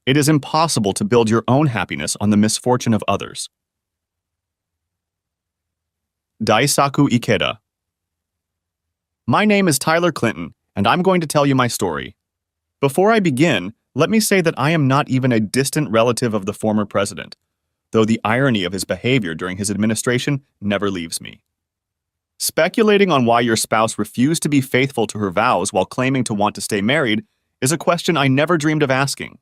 It is impossible to build your own happiness on the misfortune of others. Daisaku Ikeda. My name is Tyler Clinton, and I'm going to tell you my story. Before I begin, let me say that I am not even a distant relative of the former president, though the irony of his behavior during his administration never leaves me. Speculating on why your spouse refused to be faithful to her vows while claiming to want to stay married is a question I never dreamed of asking.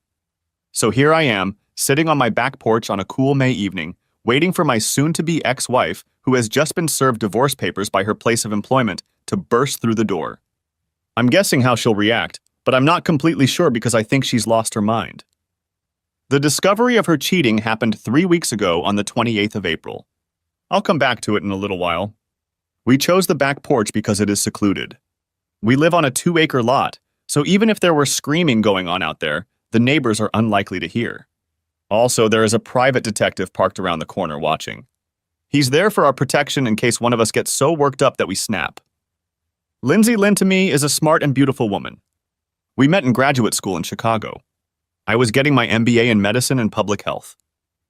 So here I am, sitting on my back porch on a cool May evening, waiting for my soon-to-be ex-wife, who has just been served divorce papers by her place of employment, to burst through the door. I'm guessing how she'll react, but I'm not completely sure because I think she's lost her mind. The discovery of her cheating happened 3 weeks ago on the 28th of April. I'll come back to it in a little while. We chose the back porch because it is secluded. We live on a 2-acre lot, so even if there were screaming going on out there, the neighbors are unlikely to hear. Also, there is a private detective parked around the corner watching. He's there for our protection in case one of us gets so worked up that we snap. Lindsay Lynn to me is a smart and beautiful woman. We met in graduate school in Chicago. I was getting my MBA in medicine and public health.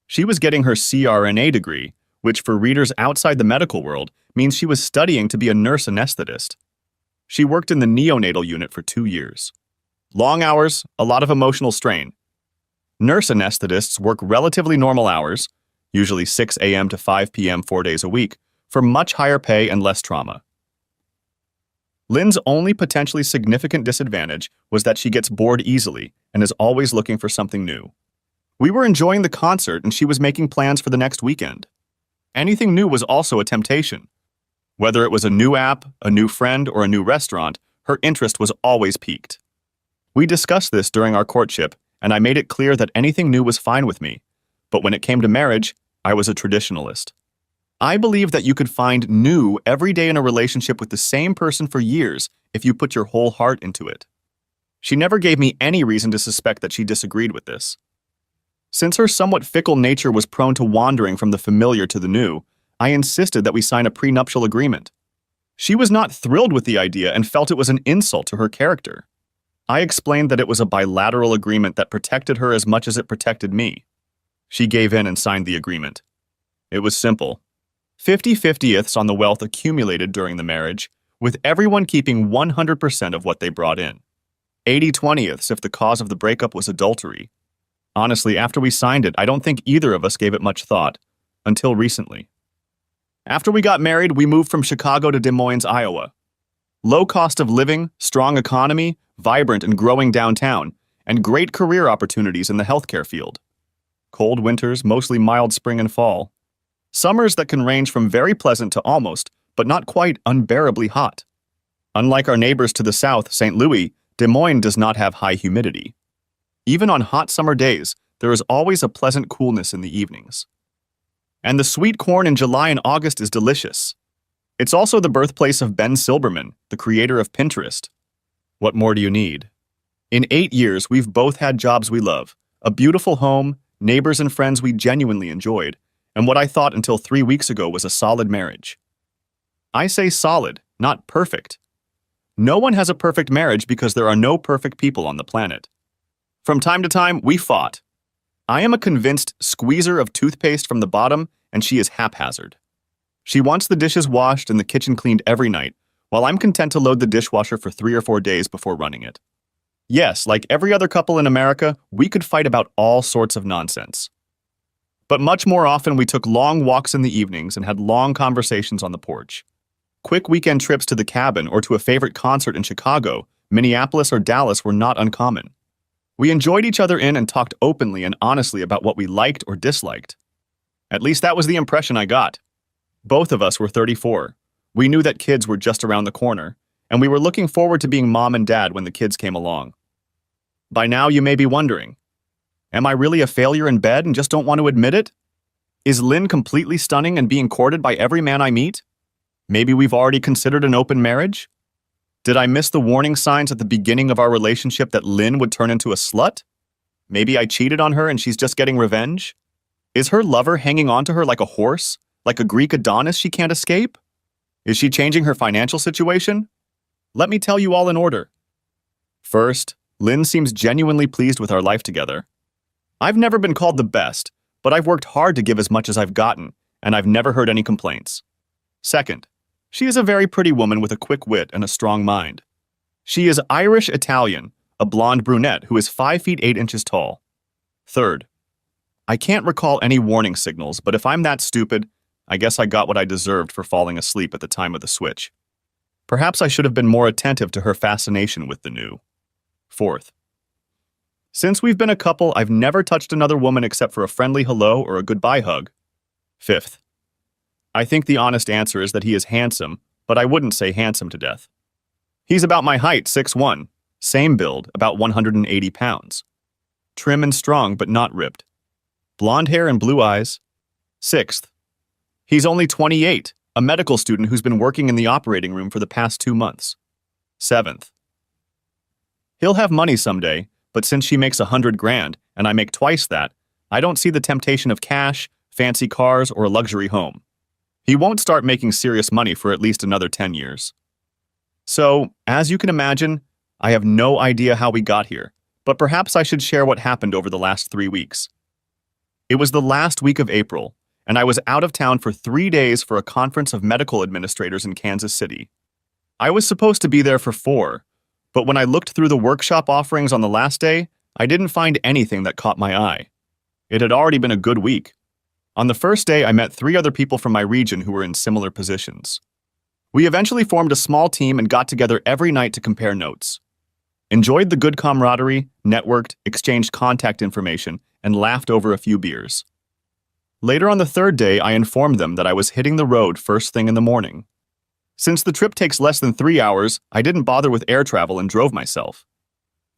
She was getting her CRNA degree, which for readers outside the medical world means she was studying to be a nurse anesthetist. She worked in the neonatal unit for 2 years. Long hours, a lot of emotional strain. Nurse anesthetists work relatively normal hours, usually 6 a.m. to 5 p.m. 4 days a week, for much higher pay and less trauma. Lynn's only potentially significant disadvantage was that she gets bored easily and is always looking for something new. We were enjoying the concert and she was making plans for the next weekend. Anything new was also a temptation. Whether it was a new app, a new friend, or a new restaurant, her interest was always piqued. We discussed this during our courtship, and I made it clear that anything new was fine with me. But when it came to marriage, I was a traditionalist. I believe that you could find new every day in a relationship with the same person for years if you put your whole heart into it. She never gave me any reason to suspect that she disagreed with this. Since her somewhat fickle nature was prone to wandering from the familiar to the new, I insisted that we sign a prenuptial agreement. She was not thrilled with the idea and felt it was an insult to her character. I explained that it was a bilateral agreement that protected her as much as it protected me. She gave in and signed the agreement. It was simple. 50/50ths on the wealth accumulated during the marriage, with everyone keeping 100% of what they brought in. 80/20ths if the cause of the breakup was adultery. Honestly, after we signed it, I don't think either of us gave it much thought, until recently. After we got married, we moved from Chicago to Des Moines, Iowa. Low cost of living, strong economy, vibrant and growing downtown, and great career opportunities in the healthcare field. Cold winters, mostly mild spring and fall. Summers that can range from very pleasant to almost, but not quite, unbearably hot. Unlike our neighbors to the south, St. Louis, Des Moines does not have high humidity. Even on hot summer days, there is always a pleasant coolness in the evenings. And the sweet corn in July and August is delicious. It's also the birthplace of Ben Silbermann, the creator of Pinterest. What more do you need? In 8 years, we've both had jobs we love, a beautiful home, neighbors and friends we genuinely enjoyed, and what I thought until 3 weeks ago was a solid marriage. I say solid, not perfect. No one has a perfect marriage because there are no perfect people on the planet. From time to time, we fought. I am a convinced squeezer of toothpaste from the bottom, and she is haphazard. She wants the dishes washed and the kitchen cleaned every night, while I'm content to load the dishwasher for 3 or 4 days before running it. Yes, like every other couple in America, we could fight about all sorts of nonsense. But much more often, we took long walks in the evenings and had long conversations on the porch. Quick weekend trips to the cabin or to a favorite concert in Chicago, Minneapolis, or Dallas were not uncommon. We enjoyed each other in and talked openly and honestly about what we liked or disliked. At least that was the impression I got. Both of us were 34. We knew that kids were just around the corner, and we were looking forward to being mom and dad when the kids came along. By now, you may be wondering, am I really a failure in bed and just don't want to admit it? Is Lynn completely stunning and being courted by every man I meet? Maybe we've already considered an open marriage? Did I miss the warning signs at the beginning of our relationship that Lynn would turn into a slut? Maybe I cheated on her and she's just getting revenge? Is her lover hanging on to her like a horse, like a Greek Adonis she can't escape? Is she changing her financial situation? Let me tell you all in order. First, Lynn seems genuinely pleased with our life together. I've never been called the best, but I've worked hard to give as much as I've gotten, and I've never heard any complaints. Second, she is a very pretty woman with a quick wit and a strong mind. She is Irish-Italian, a blonde brunette who is 5 feet 8 inches tall. Third, I can't recall any warning signals, but if I'm that stupid, I guess I got what I deserved for falling asleep at the time of the switch. Perhaps I should have been more attentive to her fascination with the new. Fourth, since we've been a couple, I've never touched another woman except for a friendly hello or a goodbye hug. Fifth, I think the honest answer is that he is handsome, but I wouldn't say handsome to death. He's about my height, 6'1", same build, about 180 pounds. Trim and strong, but not ripped. Blonde hair and blue eyes. Sixth, he's only 28, a medical student who's been working in the operating room for the past 2 months. Seventh, he'll have money someday, but since she makes $100 grand and I make twice that, I don't see the temptation of cash, fancy cars, or a luxury home. He won't start making serious money for at least another 10 years. So, as you can imagine, I have no idea how we got here, but perhaps I should share what happened over the last 3 weeks. It was the last week of April, and I was out of town for 3 days for a conference of medical administrators in Kansas City. I was supposed to be there for 4, but when I looked through the workshop offerings on the last day, I didn't find anything that caught my eye. It had already been a good week. On the first day, I met 3 other people from my region who were in similar positions. We eventually formed a small team and got together every night to compare notes. Enjoyed the good camaraderie, networked, exchanged contact information, and laughed over a few beers. Later on the 3rd day, I informed them that I was hitting the road first thing in the morning. Since the trip takes less than 3 hours, I didn't bother with air travel and drove myself.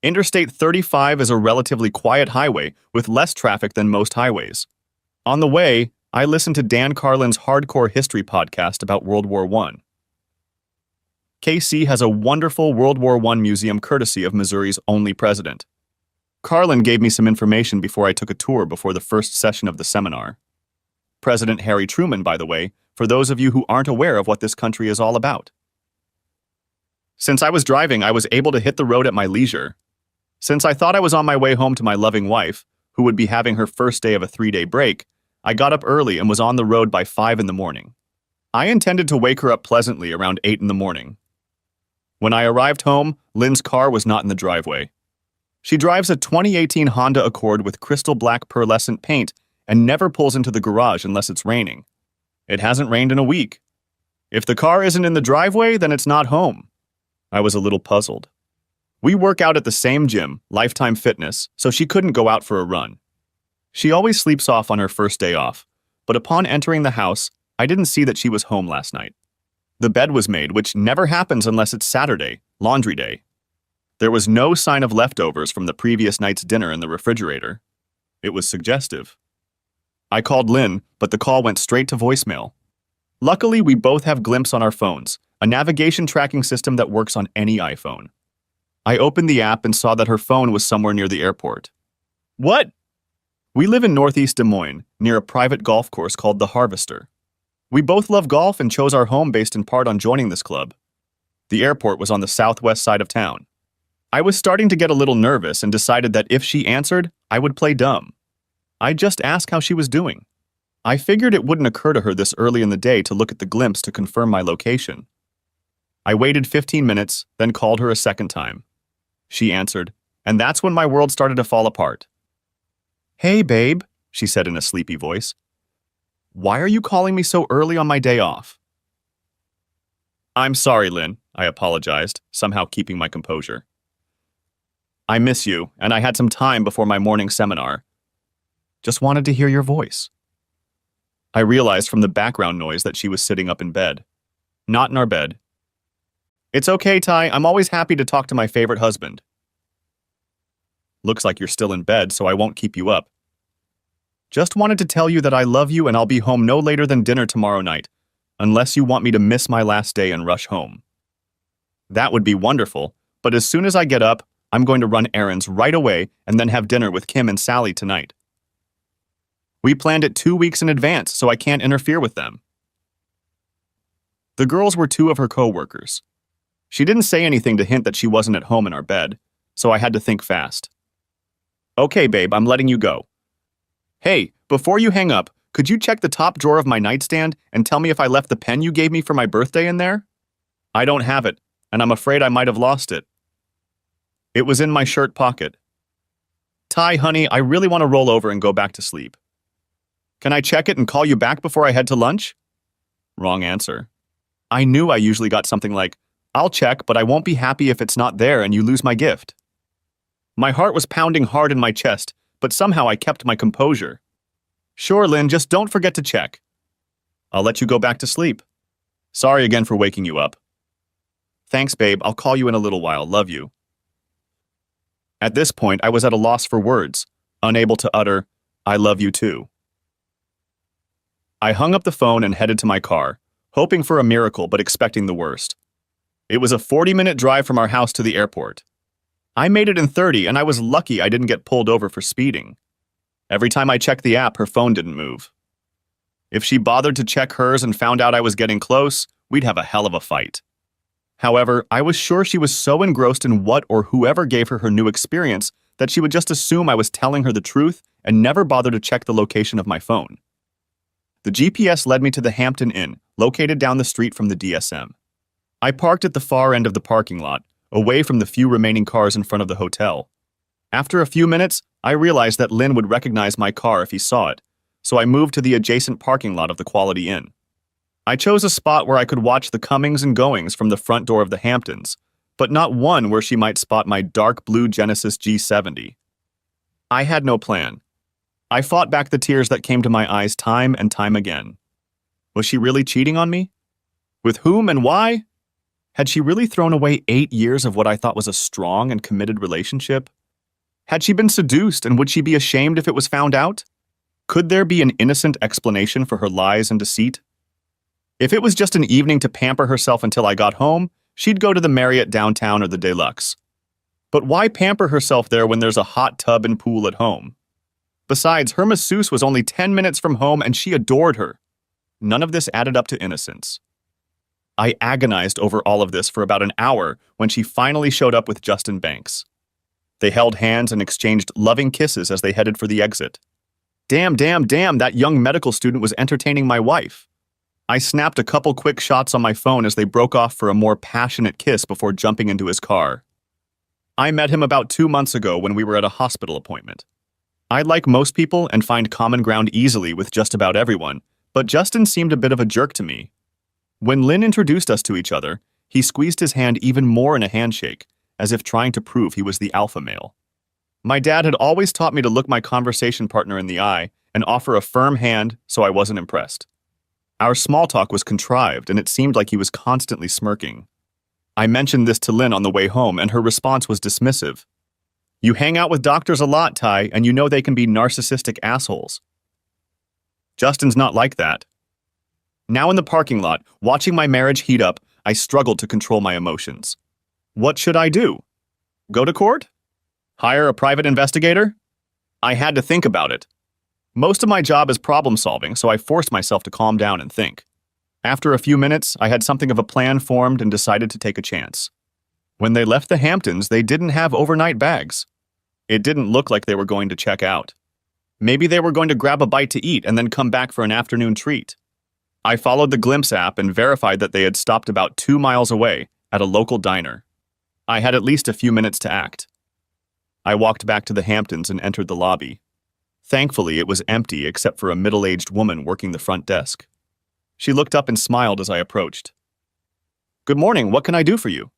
Interstate 35 is a relatively quiet highway with less traffic than most highways. On the way, I listened to Dan Carlin's Hardcore History podcast about World War I. KC has a wonderful World War I museum courtesy of Missouri's only president. Carlin gave me some information before I took a tour before the first session of the seminar. President Harry Truman, by the way, for those of you who aren't aware of what this country is all about. Since I was driving, I was able to hit the road at my leisure. Since I thought I was on my way home to my loving wife, who would be having her first day of a 3-day break, I got up early and was on the road by 5 in the morning. I intended to wake her up pleasantly around 8 in the morning. When I arrived home, Lynn's car was not in the driveway. She drives a 2018 Honda Accord with crystal black pearlescent paint and never pulls into the garage unless it's raining. It hasn't rained in a week. If the car isn't in the driveway, then it's not home. I was a little puzzled. We work out at the same gym, Lifetime Fitness, so she couldn't go out for a run. She always sleeps off on her first day off, but upon entering the house, I didn't see that she was home last night. The bed was made, which never happens unless it's Saturday, laundry day. There was no sign of leftovers from the previous night's dinner in the refrigerator. It was suggestive. I called Lynn, but the call went straight to voicemail. Luckily, we both have Glimpse on our phones, a navigation tracking system that works on any iPhone. I opened the app and saw that her phone was somewhere near the airport. What? We live in Northeast Des Moines, near a private golf course called The Harvester. We both love golf and chose our home based in part on joining this club. The airport was on the southwest side of town. I was starting to get a little nervous and decided that if she answered, I would play dumb. I'd just ask how she was doing. I figured it wouldn't occur to her this early in the day to look at the Glimpse to confirm my location. I waited 15 minutes, then called her a second time. She answered, and that's when my world started to fall apart. Hey, babe, she said in a sleepy voice. Why are you calling me so early on my day off? I'm sorry, Lynn, I apologized, somehow keeping my composure. I miss you, and I had some time before my morning seminar. Just wanted to hear your voice. I realized from the background noise that she was sitting up in bed. Not in our bed. It's okay, Ty, I'm always happy to talk to my favorite husband. Looks like you're still in bed, so I won't keep you up. Just wanted to tell you that I love you and I'll be home no later than dinner tomorrow night, unless you want me to miss my last day and rush home. That would be wonderful, but as soon as I get up, I'm going to run errands right away and then have dinner with Kim and Sally tonight. We planned it 2 weeks in advance, so I can't interfere with them. The girls were 2 of her co-workers. She didn't say anything to hint that she wasn't at home in our bed, so I had to think fast. Okay, babe, I'm letting you go. Hey, before you hang up, could you check the top drawer of my nightstand and tell me if I left the pen you gave me for my birthday in there? I don't have it, and I'm afraid I might have lost it. It was in my shirt pocket. Ty, honey, I really want to roll over and go back to sleep. Can I check it and call you back before I head to lunch? Wrong answer. I knew I usually got something like, I'll check, but I won't be happy if it's not there and you lose my gift. My heart was pounding hard in my chest, but somehow I kept my composure. Sure, Lynn, just don't forget to check. I'll let you go back to sleep. Sorry again for waking you up. Thanks, babe. I'll call you in a little while. Love you. At this point, I was at a loss for words, unable to utter, I love you too. I hung up the phone and headed to my car, hoping for a miracle but expecting the worst. It was a 40-minute drive from our house to the airport. I made it in 30, and I was lucky I didn't get pulled over for speeding. Every time I checked the app, her phone didn't move. If she bothered to check hers and found out I was getting close, we'd have a hell of a fight. However, I was sure she was so engrossed in what or whoever gave her new experience that she would just assume I was telling her the truth and never bother to check the location of my phone. The GPS led me to the Hampton Inn, located down the street from the DSM. I parked at the far end of the parking lot, away from the few remaining cars in front of the hotel. After a few minutes, I realized that Lynn would recognize my car if he saw it, so I moved to the adjacent parking lot of the Quality Inn. I chose a spot where I could watch the comings and goings from the front door of the Hamptons, but not one where she might spot my dark blue Genesis G70. I had no plan. I fought back the tears that came to my eyes time and time again. Was she really cheating on me? With whom and why? Had she really thrown away 8 years of what I thought was a strong and committed relationship? Had she been seduced, and would she be ashamed if it was found out? Could there be an innocent explanation for her lies and deceit? If it was just an evening to pamper herself until I got home, she'd go to the Marriott downtown or the Deluxe. But why pamper herself there when there's a hot tub and pool at home? Besides, her masseuse was only 10 minutes from home and she adored her. None of this added up to innocence. I agonized over all of this for about an hour when she finally showed up with Justin Banks. They held hands and exchanged loving kisses as they headed for the exit. Damn, that young medical student was entertaining my wife. I snapped a couple quick shots on my phone as they broke off for a more passionate kiss before jumping into his car. I met him about 2 months ago when we were at a hospital appointment. I like most people and find common ground easily with just about everyone, but Justin seemed a bit of a jerk to me. When Lynn introduced us to each other, he squeezed his hand even more in a handshake, as if trying to prove he was the alpha male. My dad had always taught me to look my conversation partner in the eye and offer a firm hand, so I wasn't impressed. Our small talk was contrived, and it seemed like he was constantly smirking. I mentioned this to Lynn on the way home, and her response was dismissive. You hang out with doctors a lot, Ty, and you know they can be narcissistic assholes. Justin's not like that. Now in the parking lot, watching my marriage heat up, I struggled to control my emotions. What should I do? Go to court? Hire a private investigator? I had to think about it. Most of my job is problem solving, so I forced myself to calm down and think. After a few minutes, I had something of a plan formed and decided to take a chance. When they left the Hamptons, they didn't have overnight bags. It didn't look like they were going to check out. Maybe they were going to grab a bite to eat and then come back for an afternoon treat. I followed the Glimpse app and verified that they had stopped about 2 miles away at a local diner. I had at least a few minutes to act. I walked back to the Hamptons and entered the lobby. Thankfully, it was empty except for a middle-aged woman working the front desk. She looked up and smiled as I approached. Good morning, what can I do for you?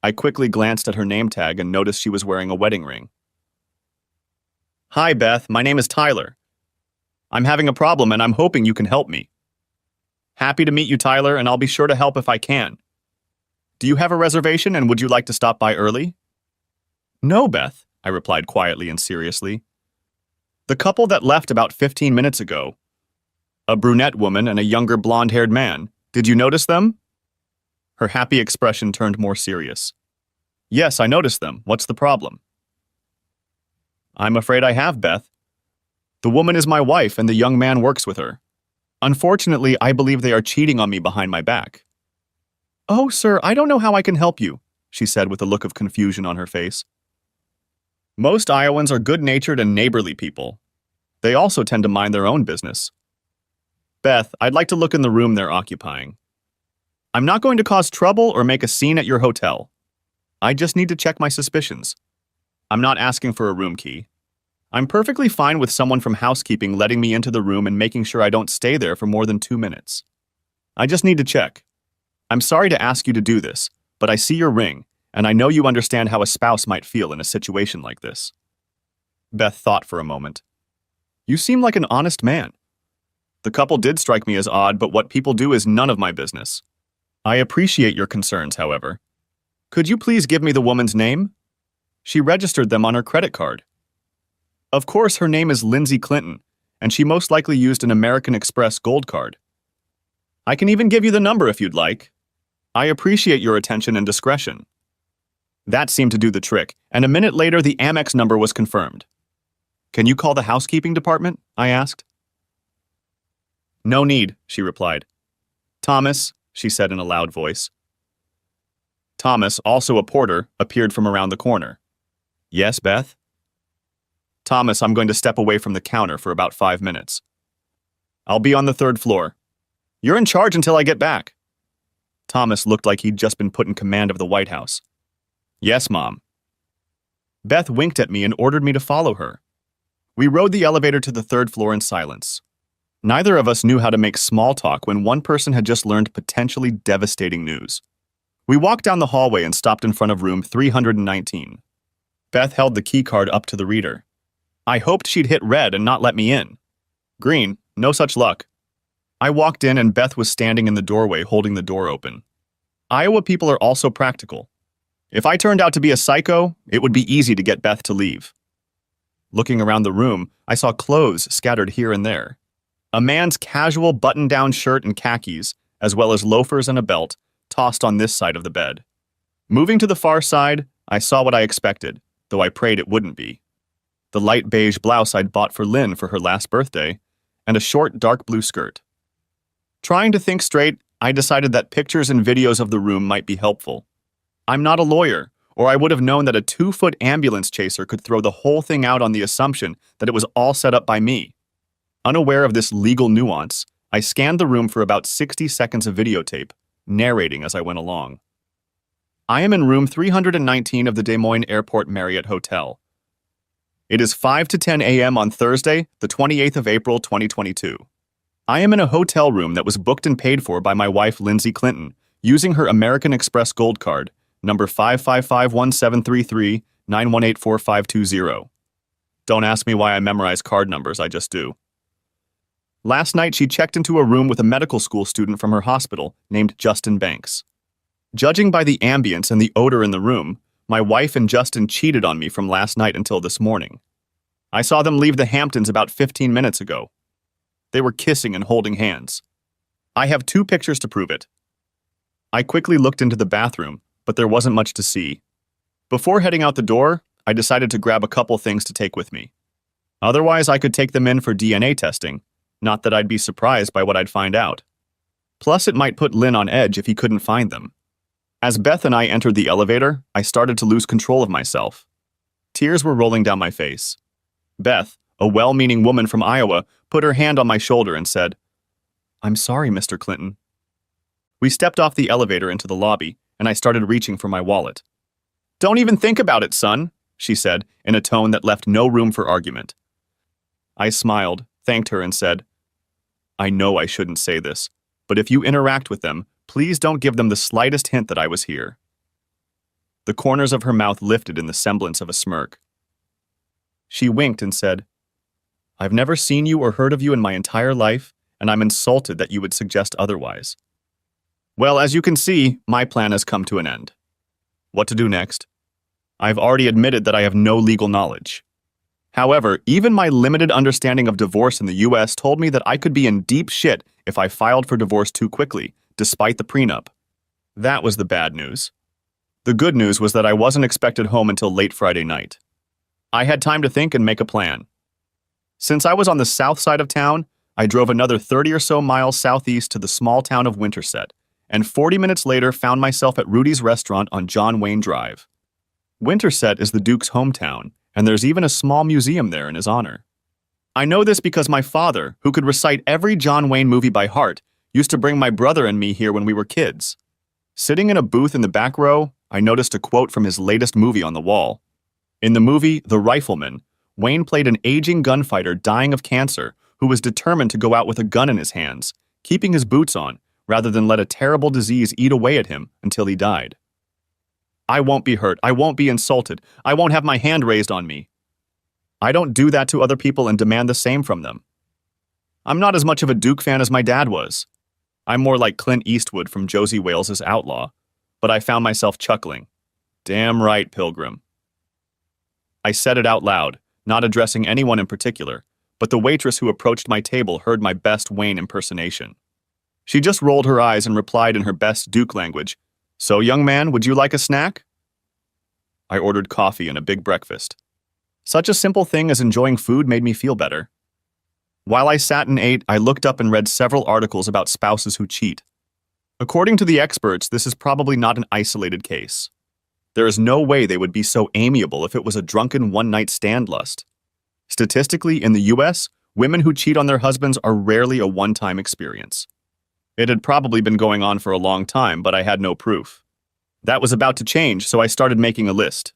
I quickly glanced at her name tag and noticed she was wearing a wedding ring. Hi, Beth, my name is Tyler. I'm having a problem and I'm hoping you can help me. Happy to meet you, Tyler, and I'll be sure to help if I can. Do you have a reservation and would you like to stop by early? No, Beth, I replied quietly and seriously. The couple that left about 15 minutes ago, a brunette woman and a younger blonde-haired man, did you notice them? Her happy expression turned more serious. Yes, I noticed them. What's the problem? I'm afraid I have, Beth. The woman is my wife and the young man works with her. Unfortunately, I believe they are cheating on me behind my back. Oh, sir, I don't know how I can help you, she said with a look of confusion on her face. Most Iowans are good-natured and neighborly people. They also tend to mind their own business. Beth, I'd like to look in the room they're occupying. I'm not going to cause trouble or make a scene at your hotel. I just need to check my suspicions. I'm not asking for a room key. I'm perfectly fine with someone from housekeeping letting me into the room and making sure I don't stay there for more than 2 minutes. I just need to check. I'm sorry to ask you to do this, but I see your ring, and I know you understand how a spouse might feel in a situation like this. Beth thought for a moment. You seem like an honest man. The couple did strike me as odd, but what people do is none of my business. I appreciate your concerns, however. Could you please give me the woman's name? She registered them on her credit card. Of course, her name is Lindsay Clinton, and she most likely used an American Express Gold card. I can even give you the number if you'd like. I appreciate your attention and discretion. That seemed to do the trick, and a minute later the Amex number was confirmed. Can you call the housekeeping department? I asked. No need, she replied. Thomas, she said in a loud voice. Thomas, also a porter, appeared from around the corner. Yes, Beth? Thomas, I'm going to step away from the counter for about 5 minutes. I'll be on the 3rd floor. You're in charge until I get back. Thomas looked like he'd just been put in command of the White House. Yes, Mom. Beth winked at me and ordered me to follow her. We rode the elevator to the 3rd floor in silence. Neither of us knew how to make small talk when one person had just learned potentially devastating news. We walked down the hallway and stopped in front of room 319. Beth held the key card up to the reader. I hoped she'd hit red and not let me in. Green, no such luck. I walked in and Beth was standing in the doorway holding the door open. Iowa people are also practical. If I turned out to be a psycho, it would be easy to get Beth to leave. Looking around the room, I saw clothes scattered here and there. A man's casual button-down shirt and khakis, as well as loafers and a belt, tossed on this side of the bed. Moving to the far side, I saw what I expected, though I prayed it wouldn't be. The light beige blouse I'd bought for Lynn for her last birthday, and a short dark blue skirt. Trying to think straight, I decided that pictures and videos of the room might be helpful. I'm not a lawyer, or I would have known that a 2-foot ambulance chaser could throw the whole thing out on the assumption that it was all set up by me. Unaware of this legal nuance, I scanned the room for about 60 seconds of videotape, narrating as I went along. I am in room 319 of the Des Moines Airport Marriott Hotel. It is 5 to 10 a.m. on Thursday, the 28th of April, 2022. I am in a hotel room that was booked and paid for by my wife, Lindsay Clinton, using her American Express Gold card, number 555173391845520. Don't ask me why I memorize card numbers, I just do. Last night, she checked into a room with a medical school student from her hospital named Justin Banks. Judging by the ambience and the odor in the room, my wife and Justin cheated on me from last night until this morning. I saw them leave the Hamptons about 15 minutes ago. They were kissing and holding hands. I have 2 pictures to prove it. I quickly looked into the bathroom, but there wasn't much to see. Before heading out the door, I decided to grab a couple things to take with me. Otherwise, I could take them in for DNA testing. Not that I'd be surprised by what I'd find out. Plus, it might put Lynn on edge if he couldn't find them. As Beth and I entered the elevator, I started to lose control of myself. Tears were rolling down my face. Beth, a well-meaning woman from Iowa, put her hand on my shoulder and said, I'm sorry, Mr. Clinton. We stepped off the elevator into the lobby, and I started reaching for my wallet. Don't even think about it, son, she said, in a tone that left no room for argument. I smiled, thanked her, and said, I know I shouldn't say this, but if you interact with them, please don't give them the slightest hint that I was here. The corners of her mouth lifted in the semblance of a smirk. She winked and said, I've never seen you or heard of you in my entire life, and I'm insulted that you would suggest otherwise. Well, as you can see, my plan has come to an end. What to do next? I've already admitted that I have no legal knowledge. However, even my limited understanding of divorce in the U.S. told me that I could be in deep shit if I filed for divorce too quickly, despite the prenup. That was the bad news. The good news was that I wasn't expected home until late Friday night. I had time to think and make a plan. Since I was on the south side of town, I drove another 30 or so miles southeast to the small town of Winterset, and 40 minutes later found myself at Rudy's restaurant on John Wayne Drive. Winterset is the Duke's hometown, and there's even a small museum there in his honor. I know this because my father, who could recite every John Wayne movie by heart, used to bring my brother and me here when we were kids. Sitting in a booth in the back row, I noticed a quote from his latest movie on the wall. In the movie The Rifleman, Wayne played an aging gunfighter dying of cancer who was determined to go out with a gun in his hands, keeping his boots on, rather than let a terrible disease eat away at him until he died. I won't be hurt. I won't be insulted. I won't have my hand raised on me. I don't do that to other people and demand the same from them. I'm not as much of a Duke fan as my dad was. I'm more like Clint Eastwood from Josie Wales's Outlaw, but I found myself chuckling. Damn right, Pilgrim. I said it out loud, not addressing anyone in particular, but the waitress who approached my table heard my best Wayne impersonation. She just rolled her eyes and replied in her best Duke language, "So, young man, would you like a snack?" I ordered coffee and a big breakfast. Such a simple thing as enjoying food made me feel better. While I sat and ate, I looked up and read several articles about spouses who cheat. According to the experts, this is probably not an isolated case. There is no way they would be so amiable if it was a drunken one-night stand lust. Statistically, in the US, women who cheat on their husbands are rarely a one-time experience. It had probably been going on for a long time, but I had no proof. That was about to change, so I started making a list.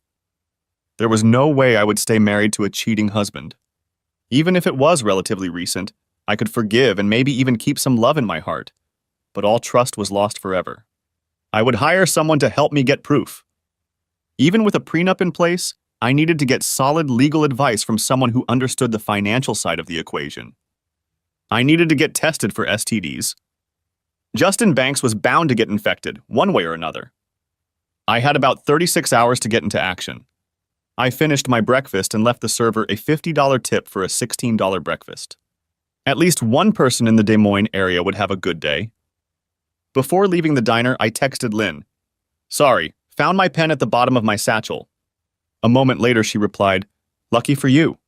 There was no way I would stay married to a cheating husband. Even if it was relatively recent, I could forgive and maybe even keep some love in my heart. But all trust was lost forever. I would hire someone to help me get proof. Even with a prenup in place, I needed to get solid legal advice from someone who understood the financial side of the equation. I needed to get tested for STDs. Justin Banks was bound to get infected, one way or another. I had about 36 hours to get into action. I finished my breakfast and left the server a $50 tip for a $16 breakfast. At least one person in the Des Moines area would have a good day. Before leaving the diner, I texted Lynn. "Sorry, found my pen at the bottom of my satchel." A moment later, she replied, "Lucky for you."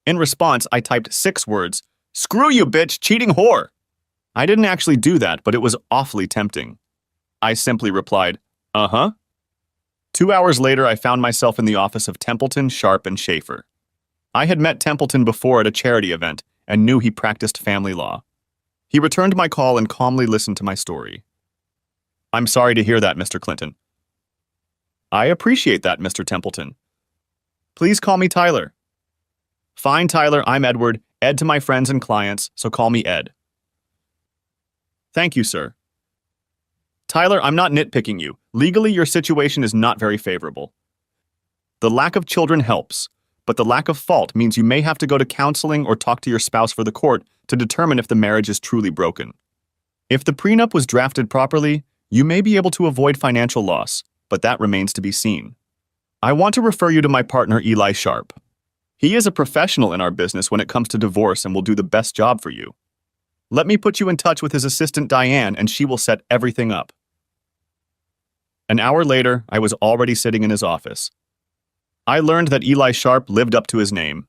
In response, I typed 6 words, "Screw you, bitch, cheating whore." I didn't actually do that, but it was awfully tempting. I simply replied, "Uh-huh." 2 hours later, I found myself in the office of Templeton, Sharp, and Schaefer. I had met Templeton before at a charity event and knew he practiced family law. He returned my call and calmly listened to my story. "I'm sorry to hear that, Mr. Clinton." "I appreciate that, Mr. Templeton." "Please call me Tyler." "Fine, Tyler, I'm Edward, Ed to my friends and clients, so call me Ed." "Thank you, sir." "Tyler, I'm not nitpicking you. Legally, your situation is not very favorable. The lack of children helps, but the lack of fault means you may have to go to counseling or talk to your spouse for the court to determine if the marriage is truly broken. If the prenup was drafted properly, you may be able to avoid financial loss, but that remains to be seen. I want to refer you to my partner, Eli Sharp. He is a professional in our business when it comes to divorce and will do the best job for you. Let me put you in touch with his assistant, Diane, and she will set everything up." An hour later, I was already sitting in his office. I learned that Eli Sharp lived up to his name.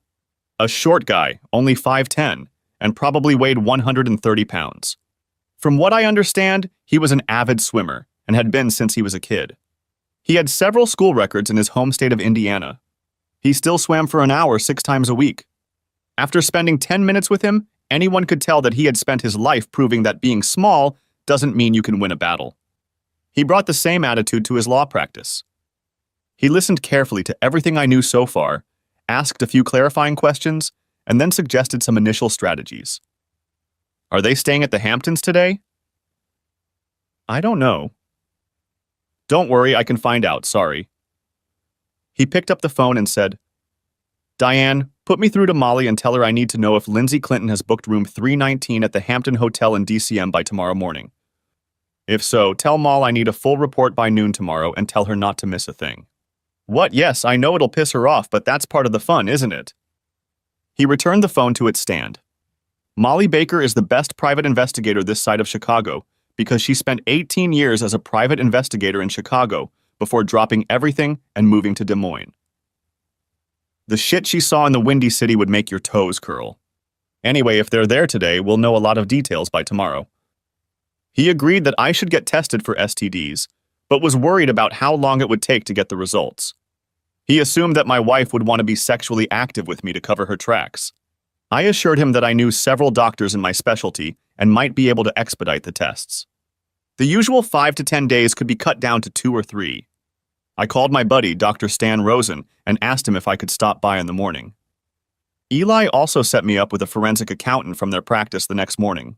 A short guy, only 5'10", and probably weighed 130 pounds. From what I understand, he was an avid swimmer and had been since he was a kid. He had several school records in his home state of Indiana. He still swam for an hour 6 times a week. After spending 10 minutes with him, anyone could tell that he had spent his life proving that being small doesn't mean you can win a battle. He brought the same attitude to his law practice. He listened carefully to everything I knew so far, asked a few clarifying questions, and then suggested some initial strategies. "Are they staying at the Hamptons today?" "I don't know." "Don't worry, I can find out, sorry." He picked up the phone and said, "Diane, put me through to Molly and tell her I need to know if Lindsay Clinton has booked room 319 at the Hampton Hotel in DCM by tomorrow morning. If so, tell Moll I need a full report by noon tomorrow and tell her not to miss a thing." "What? Yes, I know it'll piss her off, but that's part of the fun, isn't it?" He returned the phone to its stand. Molly Baker is the best private investigator this side of Chicago because she spent 18 years as a private investigator in Chicago before dropping everything and moving to Des Moines. The shit she saw in the Windy City would make your toes curl. Anyway, if they're there today, we'll know a lot of details by tomorrow. He agreed that I should get tested for STDs, but was worried about how long it would take to get the results. He assumed that my wife would want to be sexually active with me to cover her tracks. I assured him that I knew several doctors in my specialty and might be able to expedite the tests. The usual 5 to 10 days could be cut down to 2 or 3. I called my buddy, Dr. Stan Rosen, and asked him if I could stop by in the morning. Eli also set me up with a forensic accountant from their practice the next morning.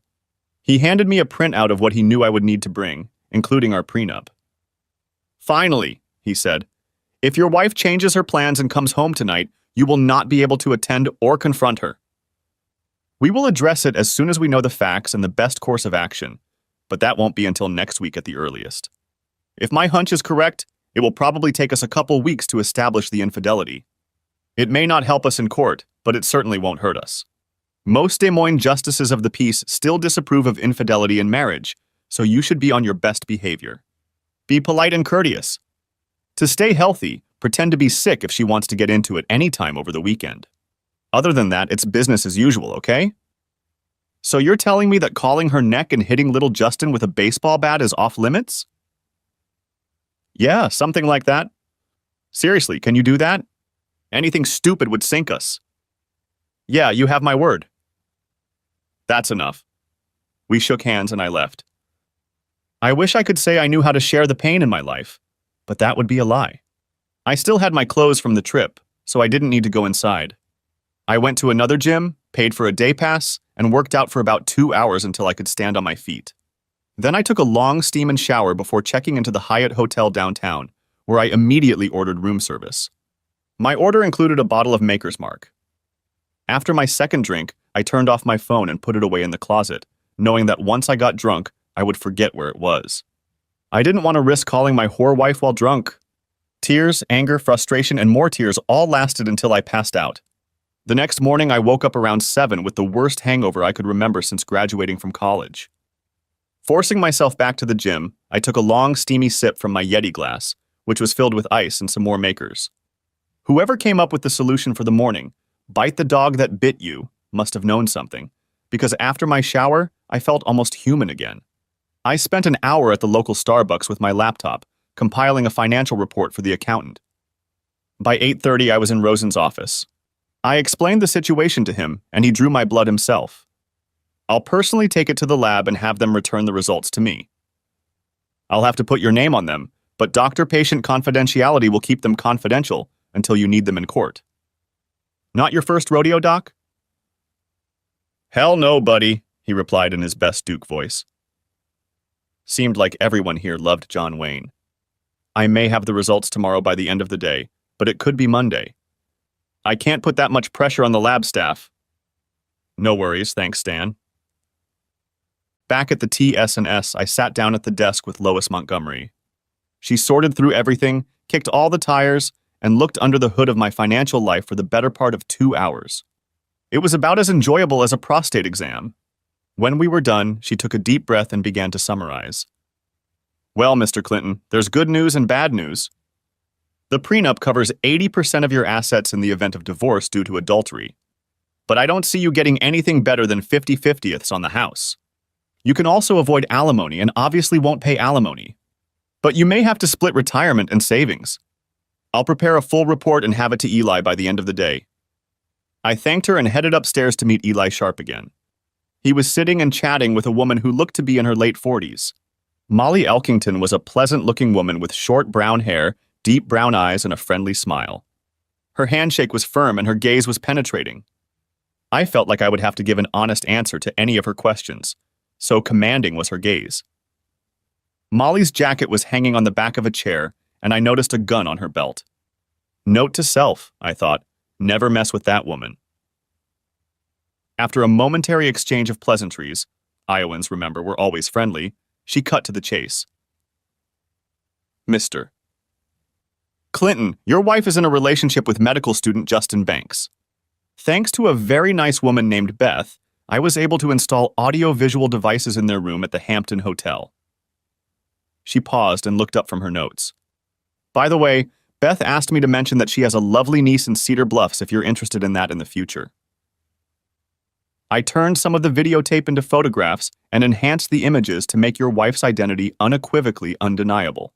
He handed me a printout of what he knew I would need to bring, including our prenup. "Finally," he said, "if your wife changes her plans and comes home tonight, you will not be able to attend or confront her. We will address it as soon as we know the facts and the best course of action, but that won't be until next week at the earliest. If my hunch is correct, it will probably take us a couple weeks to establish the infidelity. It may not help us in court, but it certainly won't hurt us. Most Des Moines justices of the peace still disapprove of infidelity in marriage, so you should be on your best behavior. Be polite and courteous. To stay healthy, pretend to be sick if she wants to get into it any time over the weekend. Other than that, it's business as usual, okay? So you're telling me that calling her neck and hitting little Justin with a baseball bat is off limits?" "Yeah, something like that. Seriously, can you do that? Anything stupid would sink us." "Yeah, you have my word." That's enough. We shook hands and I left. I wish I could say I knew how to share the pain in my life, but that would be a lie. I still had my clothes from the trip, so I didn't need to go inside. I went to another gym, paid for a day pass, and worked out for about 2 hours until I could stand on my feet. Then I took a long steam and shower before checking into the Hyatt Hotel downtown, where I immediately ordered room service. My order included a bottle of Maker's Mark. After my second drink, I turned off my phone and put it away in the closet, knowing that once I got drunk, I would forget where it was. I didn't want to risk calling my whore wife while drunk. Tears, anger, frustration, and more tears all lasted until I passed out. The next morning, I woke up around 7 with the worst hangover I could remember since graduating from college. Forcing myself back to the gym, I took a long, steamy sip from my Yeti glass, which was filled with ice and some more Makers. Whoever came up with the solution for the morning, "bite the dog that bit you," must have known something, because after my shower, I felt almost human again. I spent an hour at the local Starbucks with my laptop, compiling a financial report for the accountant. By 8:30, I was in Rosen's office. I explained the situation to him, and he drew my blood himself. I'll personally take it to the lab and have them return the results to me. I'll have to put your name on them, but doctor-patient confidentiality will keep them confidential until you need them in court. Not your first rodeo, Doc? "Hell no, buddy," he replied in his best Duke voice. Seemed like everyone here loved John Wayne. I may have the results tomorrow by the end of the day, but it could be Monday. I can't put that much pressure on the lab staff. No worries, thanks, Stan. Back at the TS&S, I sat down at the desk with Lois Montgomery. She sorted through everything, kicked all the tires, and looked under the hood of my financial life for the better part of 2 hours. It was about as enjoyable as a prostate exam. When we were done, she took a deep breath and began to summarize. "Well, Mr. Clinton, there's good news and bad news. The prenup covers 80% of your assets in the event of divorce due to adultery. But I don't see you getting anything better than 50/50ths on the house. You can also avoid alimony and obviously won't pay alimony. But you may have to split retirement and savings. I'll prepare a full report and have it to Eli by the end of the day." I thanked her and headed upstairs to meet Eli Sharp again. He was sitting and chatting with a woman who looked to be in her late 40s. Molly Elkington was a pleasant-looking woman with short brown hair, deep brown eyes, and a friendly smile. Her handshake was firm and her gaze was penetrating. I felt like I would have to give an honest answer to any of her questions, so commanding was her gaze. Molly's jacket was hanging on the back of a chair, and I noticed a gun on her belt. Note to self, I thought, never mess with that woman. After a momentary exchange of pleasantries, Iowans, remember, were always friendly, she cut to the chase. "Mr. Clinton, your wife is in a relationship with medical student Justin Banks. Thanks to a very nice woman named Beth, I was able to install audio-visual devices in their room at the Hampton Hotel." She paused and looked up from her notes. "By the way, Beth asked me to mention that she has a lovely niece in Cedar Bluffs if you're interested in that in the future." I turned some of the videotape into photographs and enhanced the images to make your wife's identity unequivocally undeniable.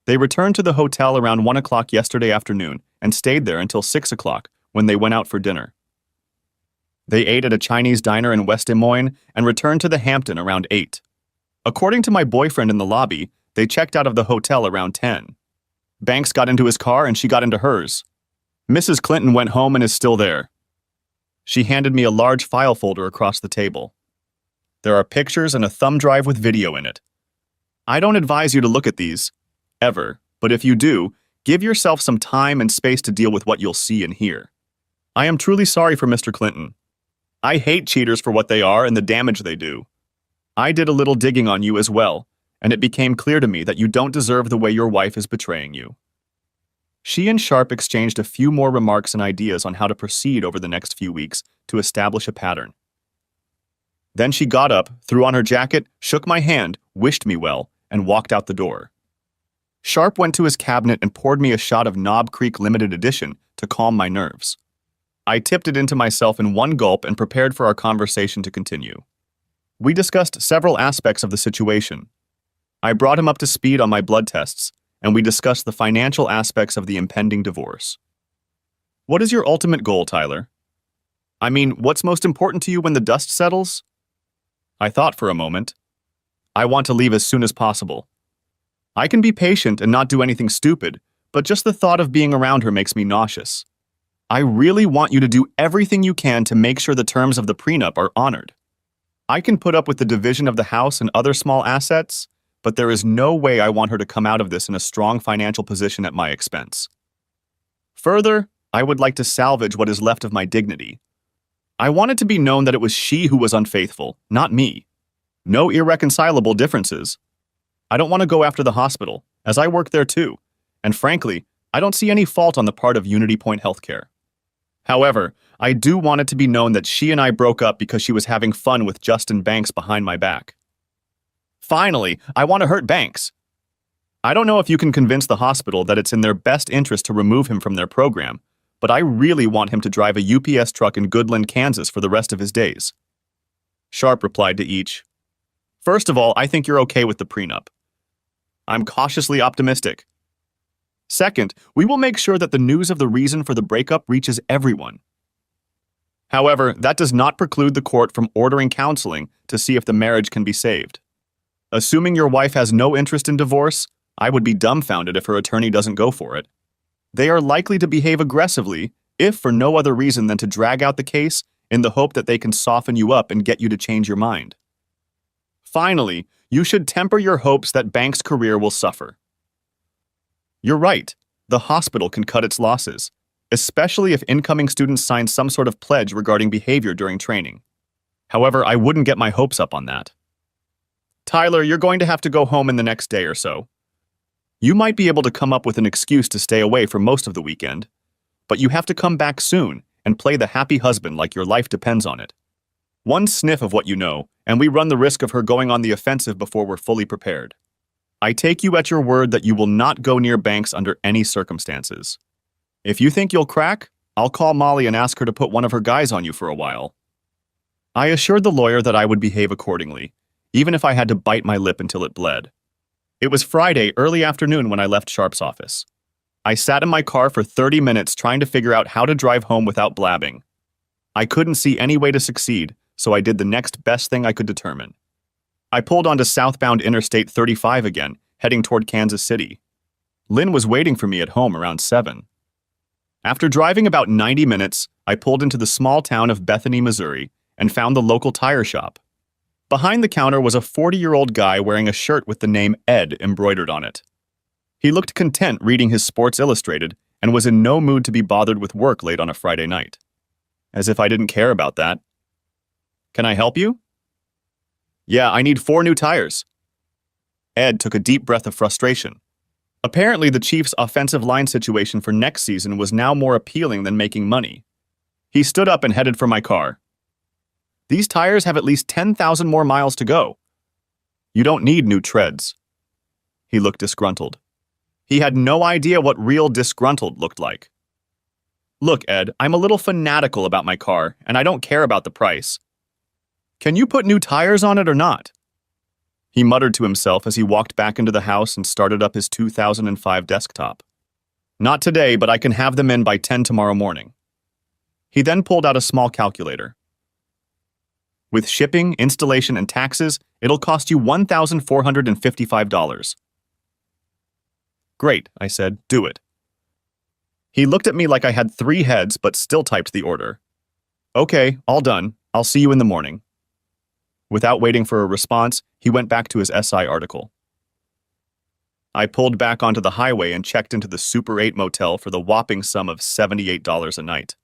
They returned to the hotel around 1 o'clock yesterday afternoon and stayed there until 6 o'clock when they went out for dinner. They ate at a Chinese diner in West Des Moines and returned to the Hampton around 8. According to my boyfriend in the lobby, they checked out of the hotel around 10. Banks got into his car and she got into hers. Mrs. Clinton went home and is still there. She handed me a large file folder across the table. There are pictures and a thumb drive with video in it. I don't advise you to look at these, ever, but if you do, give yourself some time and space to deal with what you'll see and hear. I am truly sorry for Mr. Clinton. I hate cheaters for what they are and the damage they do. I did a little digging on you as well, and it became clear to me that you don't deserve the way your wife is betraying you. She and Sharp exchanged a few more remarks and ideas on how to proceed over the next few weeks to establish a pattern. Then she got up, threw on her jacket, shook my hand, wished me well, and walked out the door. Sharp went to his cabinet and poured me a shot of Knob Creek Limited Edition to calm my nerves. I tipped it into myself in one gulp and prepared for our conversation to continue. We discussed several aspects of the situation. I brought him up to speed on my blood tests, and we discussed the financial aspects of the impending divorce. What is your ultimate goal, Tyler? I mean, what's most important to you when the dust settles? I thought for a moment. I want to leave as soon as possible. I can be patient and not do anything stupid, but just the thought of being around her makes me nauseous. I really want you to do everything you can to make sure the terms of the prenup are honored. I can put up with the division of the house and other small assets, but there is no way I want her to come out of this in a strong financial position at my expense. Further, I would like to salvage what is left of my dignity. I want it to be known that it was she who was unfaithful, not me. No irreconcilable differences. I don't want to go after the hospital, as I work there too, and frankly, I don't see any fault on the part of Unity Point Healthcare. However, I do want it to be known that she and I broke up because she was having fun with Justin Banks behind my back. Finally, I want to hurt Banks. I don't know if you can convince the hospital that it's in their best interest to remove him from their program, but I really want him to drive a UPS truck in Goodland, Kansas for the rest of his days. Sharp replied to each. First of all, I think you're okay with the prenup. I'm cautiously optimistic. Second, we will make sure that the news of the reason for the breakup reaches everyone. However, that does not preclude the court from ordering counseling to see if the marriage can be saved. Assuming your wife has no interest in divorce, I would be dumbfounded if her attorney doesn't go for it. They are likely to behave aggressively, if for no other reason than to drag out the case in the hope that they can soften you up and get you to change your mind. Finally, you should temper your hopes that Banks' career will suffer. You're right, the hospital can cut its losses, especially if incoming students sign some sort of pledge regarding behavior during training. However, I wouldn't get my hopes up on that. Tyler, you're going to have to go home in the next day or so. You might be able to come up with an excuse to stay away for most of the weekend, but you have to come back soon and play the happy husband like your life depends on it. One sniff of what you know, and we run the risk of her going on the offensive before we're fully prepared. I take you at your word that you will not go near Banks under any circumstances. If you think you'll crack, I'll call Molly and ask her to put one of her guys on you for a while. I assured the lawyer that I would behave accordingly, even if I had to bite my lip until it bled. It was Friday early afternoon when I left Sharp's office. I sat in my car for 30 minutes trying to figure out how to drive home without blabbing. I couldn't see any way to succeed, so I did the next best thing I could determine. I pulled onto southbound Interstate 35 again, heading toward Kansas City. Lynn was waiting for me at home around 7. After driving about 90 minutes, I pulled into the small town of Bethany, Missouri, and found the local tire shop. Behind the counter was a 40-year-old guy wearing a shirt with the name Ed embroidered on it. He looked content reading his Sports Illustrated and was in no mood to be bothered with work late on a Friday night. As if I didn't care about that. Can I help you? Yeah, I need 4 new tires. Ed took a deep breath of frustration. Apparently, the Chiefs' offensive line situation for next season was now more appealing than making money. He stood up and headed for my car. These tires have at least 10,000 more miles to go. You don't need new treads. He looked disgruntled. He had no idea what real disgruntled looked like. Look, Ed, I'm a little fanatical about my car, and I don't care about the price. Can you put new tires on it or not? He muttered to himself as he walked back into the house and started up his 2005 desktop. Not today, but I can have them in by 10 tomorrow morning. He then pulled out a small calculator. With shipping, installation, and taxes, it'll cost you $1,455. Great, I said, do it. He looked at me like I had 3 heads, but still typed the order. Okay, all done. I'll see you in the morning. Without waiting for a response, he went back to his SI article. I pulled back onto the highway and checked into the Super 8 motel for the whopping sum of $78 a night.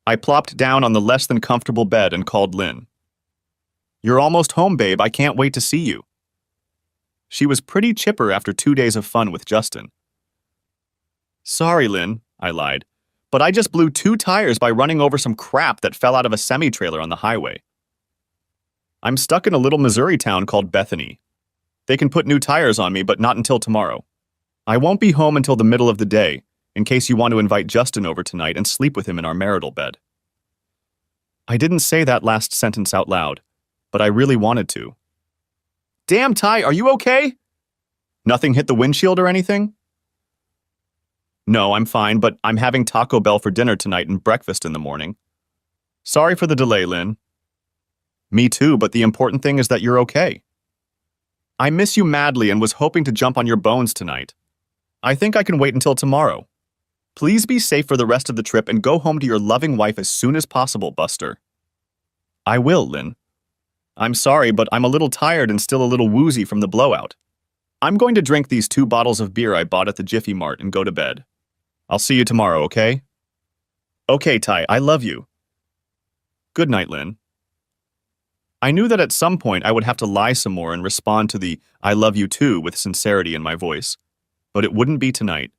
I plopped down on the less than comfortable bed and called Lynn. You're almost home, babe. I can't wait to see you. She was pretty chipper after 2 days of fun with Justin. Sorry, Lynn, I lied, but I just blew 2 tires by running over some crap that fell out of a semi-trailer on the highway. I'm stuck in a little Missouri town called Bethany. They can put new tires on me, but not until tomorrow. I won't be home until the middle of the day, in case you want to invite Justin over tonight and sleep with him in our marital bed. I didn't say that last sentence out loud, but I really wanted to. Damn, Ty, are you okay? Nothing hit the windshield or anything? No, I'm fine, but I'm having Taco Bell for dinner tonight and breakfast in the morning. Sorry for the delay, Lynn. Me too, but the important thing is that you're okay. I miss you madly and was hoping to jump on your bones tonight. I think I can wait until tomorrow. Please be safe for the rest of the trip and go home to your loving wife as soon as possible, Buster. I will, Lynn. I'm sorry, but I'm a little tired and still a little woozy from the blowout. I'm going to drink these 2 bottles of beer I bought at the Jiffy Mart and go to bed. I'll see you tomorrow, okay? Okay, Ty, I love you. Good night, Lynn. I knew that at some point I would have to lie some more and respond to the I love you too with sincerity in my voice, but it wouldn't be tonight.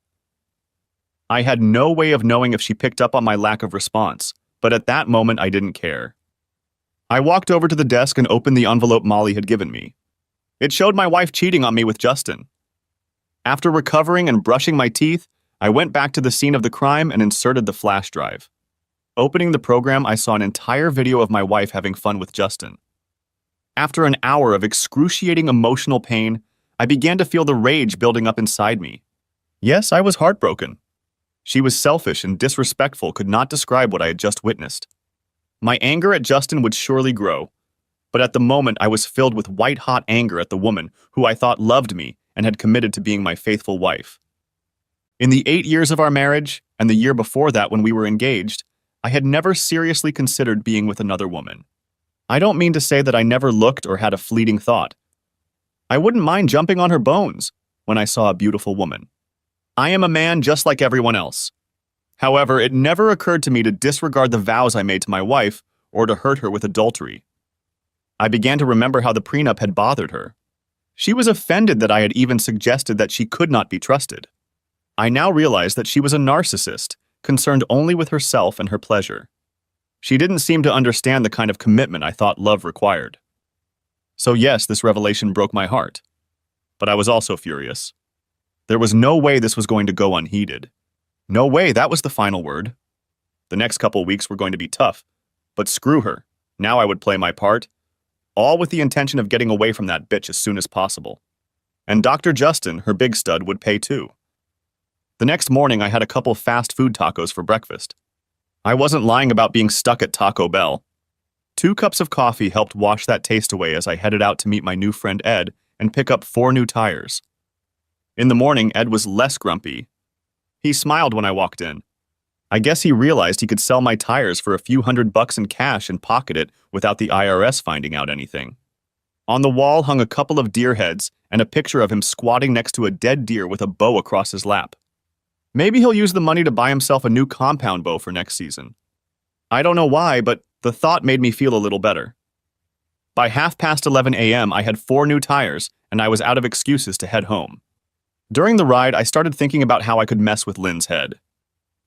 I had no way of knowing if she picked up on my lack of response, but at that moment I didn't care. I walked over to the desk and opened the envelope Molly had given me. It showed my wife cheating on me with Justin. After recovering and brushing my teeth, I went back to the scene of the crime and inserted the flash drive. Opening the program, I saw an entire video of my wife having fun with Justin. After an hour of excruciating emotional pain, I began to feel the rage building up inside me. Yes, I was heartbroken. She was selfish and disrespectful, could not describe what I had just witnessed. My anger at Justin would surely grow, but at the moment I was filled with white-hot anger at the woman who I thought loved me and had committed to being my faithful wife. In the 8 years of our marriage, and the year before that when we were engaged, I had never seriously considered being with another woman. I don't mean to say that I never looked or had a fleeting thought. I wouldn't mind jumping on her bones when I saw a beautiful woman. I am a man just like everyone else. However, it never occurred to me to disregard the vows I made to my wife or to hurt her with adultery. I began to remember how the prenup had bothered her. She was offended that I had even suggested that she could not be trusted. I now realized that she was a narcissist, concerned only with herself and her pleasure. She didn't seem to understand the kind of commitment I thought love required. So yes, this revelation broke my heart. But I was also furious. There was no way this was going to go unheeded. No way that was the final word. The next couple weeks were going to be tough. But screw her. Now I would play my part. All with the intention of getting away from that bitch as soon as possible. And Dr. Justin, her big stud, would pay too. The next morning I had a couple fast food tacos for breakfast. I wasn't lying about being stuck at Taco Bell. 2 cups of coffee helped wash that taste away as I headed out to meet my new friend Ed and pick up 4 new tires. In the morning, Ed was less grumpy. He smiled when I walked in. I guess he realized he could sell my tires for a few $100 in cash and pocket it without the IRS finding out anything. On the wall hung a couple of deer heads and a picture of him squatting next to a dead deer with a bow across his lap. Maybe he'll use the money to buy himself a new compound bow for next season. I don't know why, but the thought made me feel a little better. By 11:30 a.m., I had 4 new tires, and I was out of excuses to head home. During the ride, I started thinking about how I could mess with Lynn's head.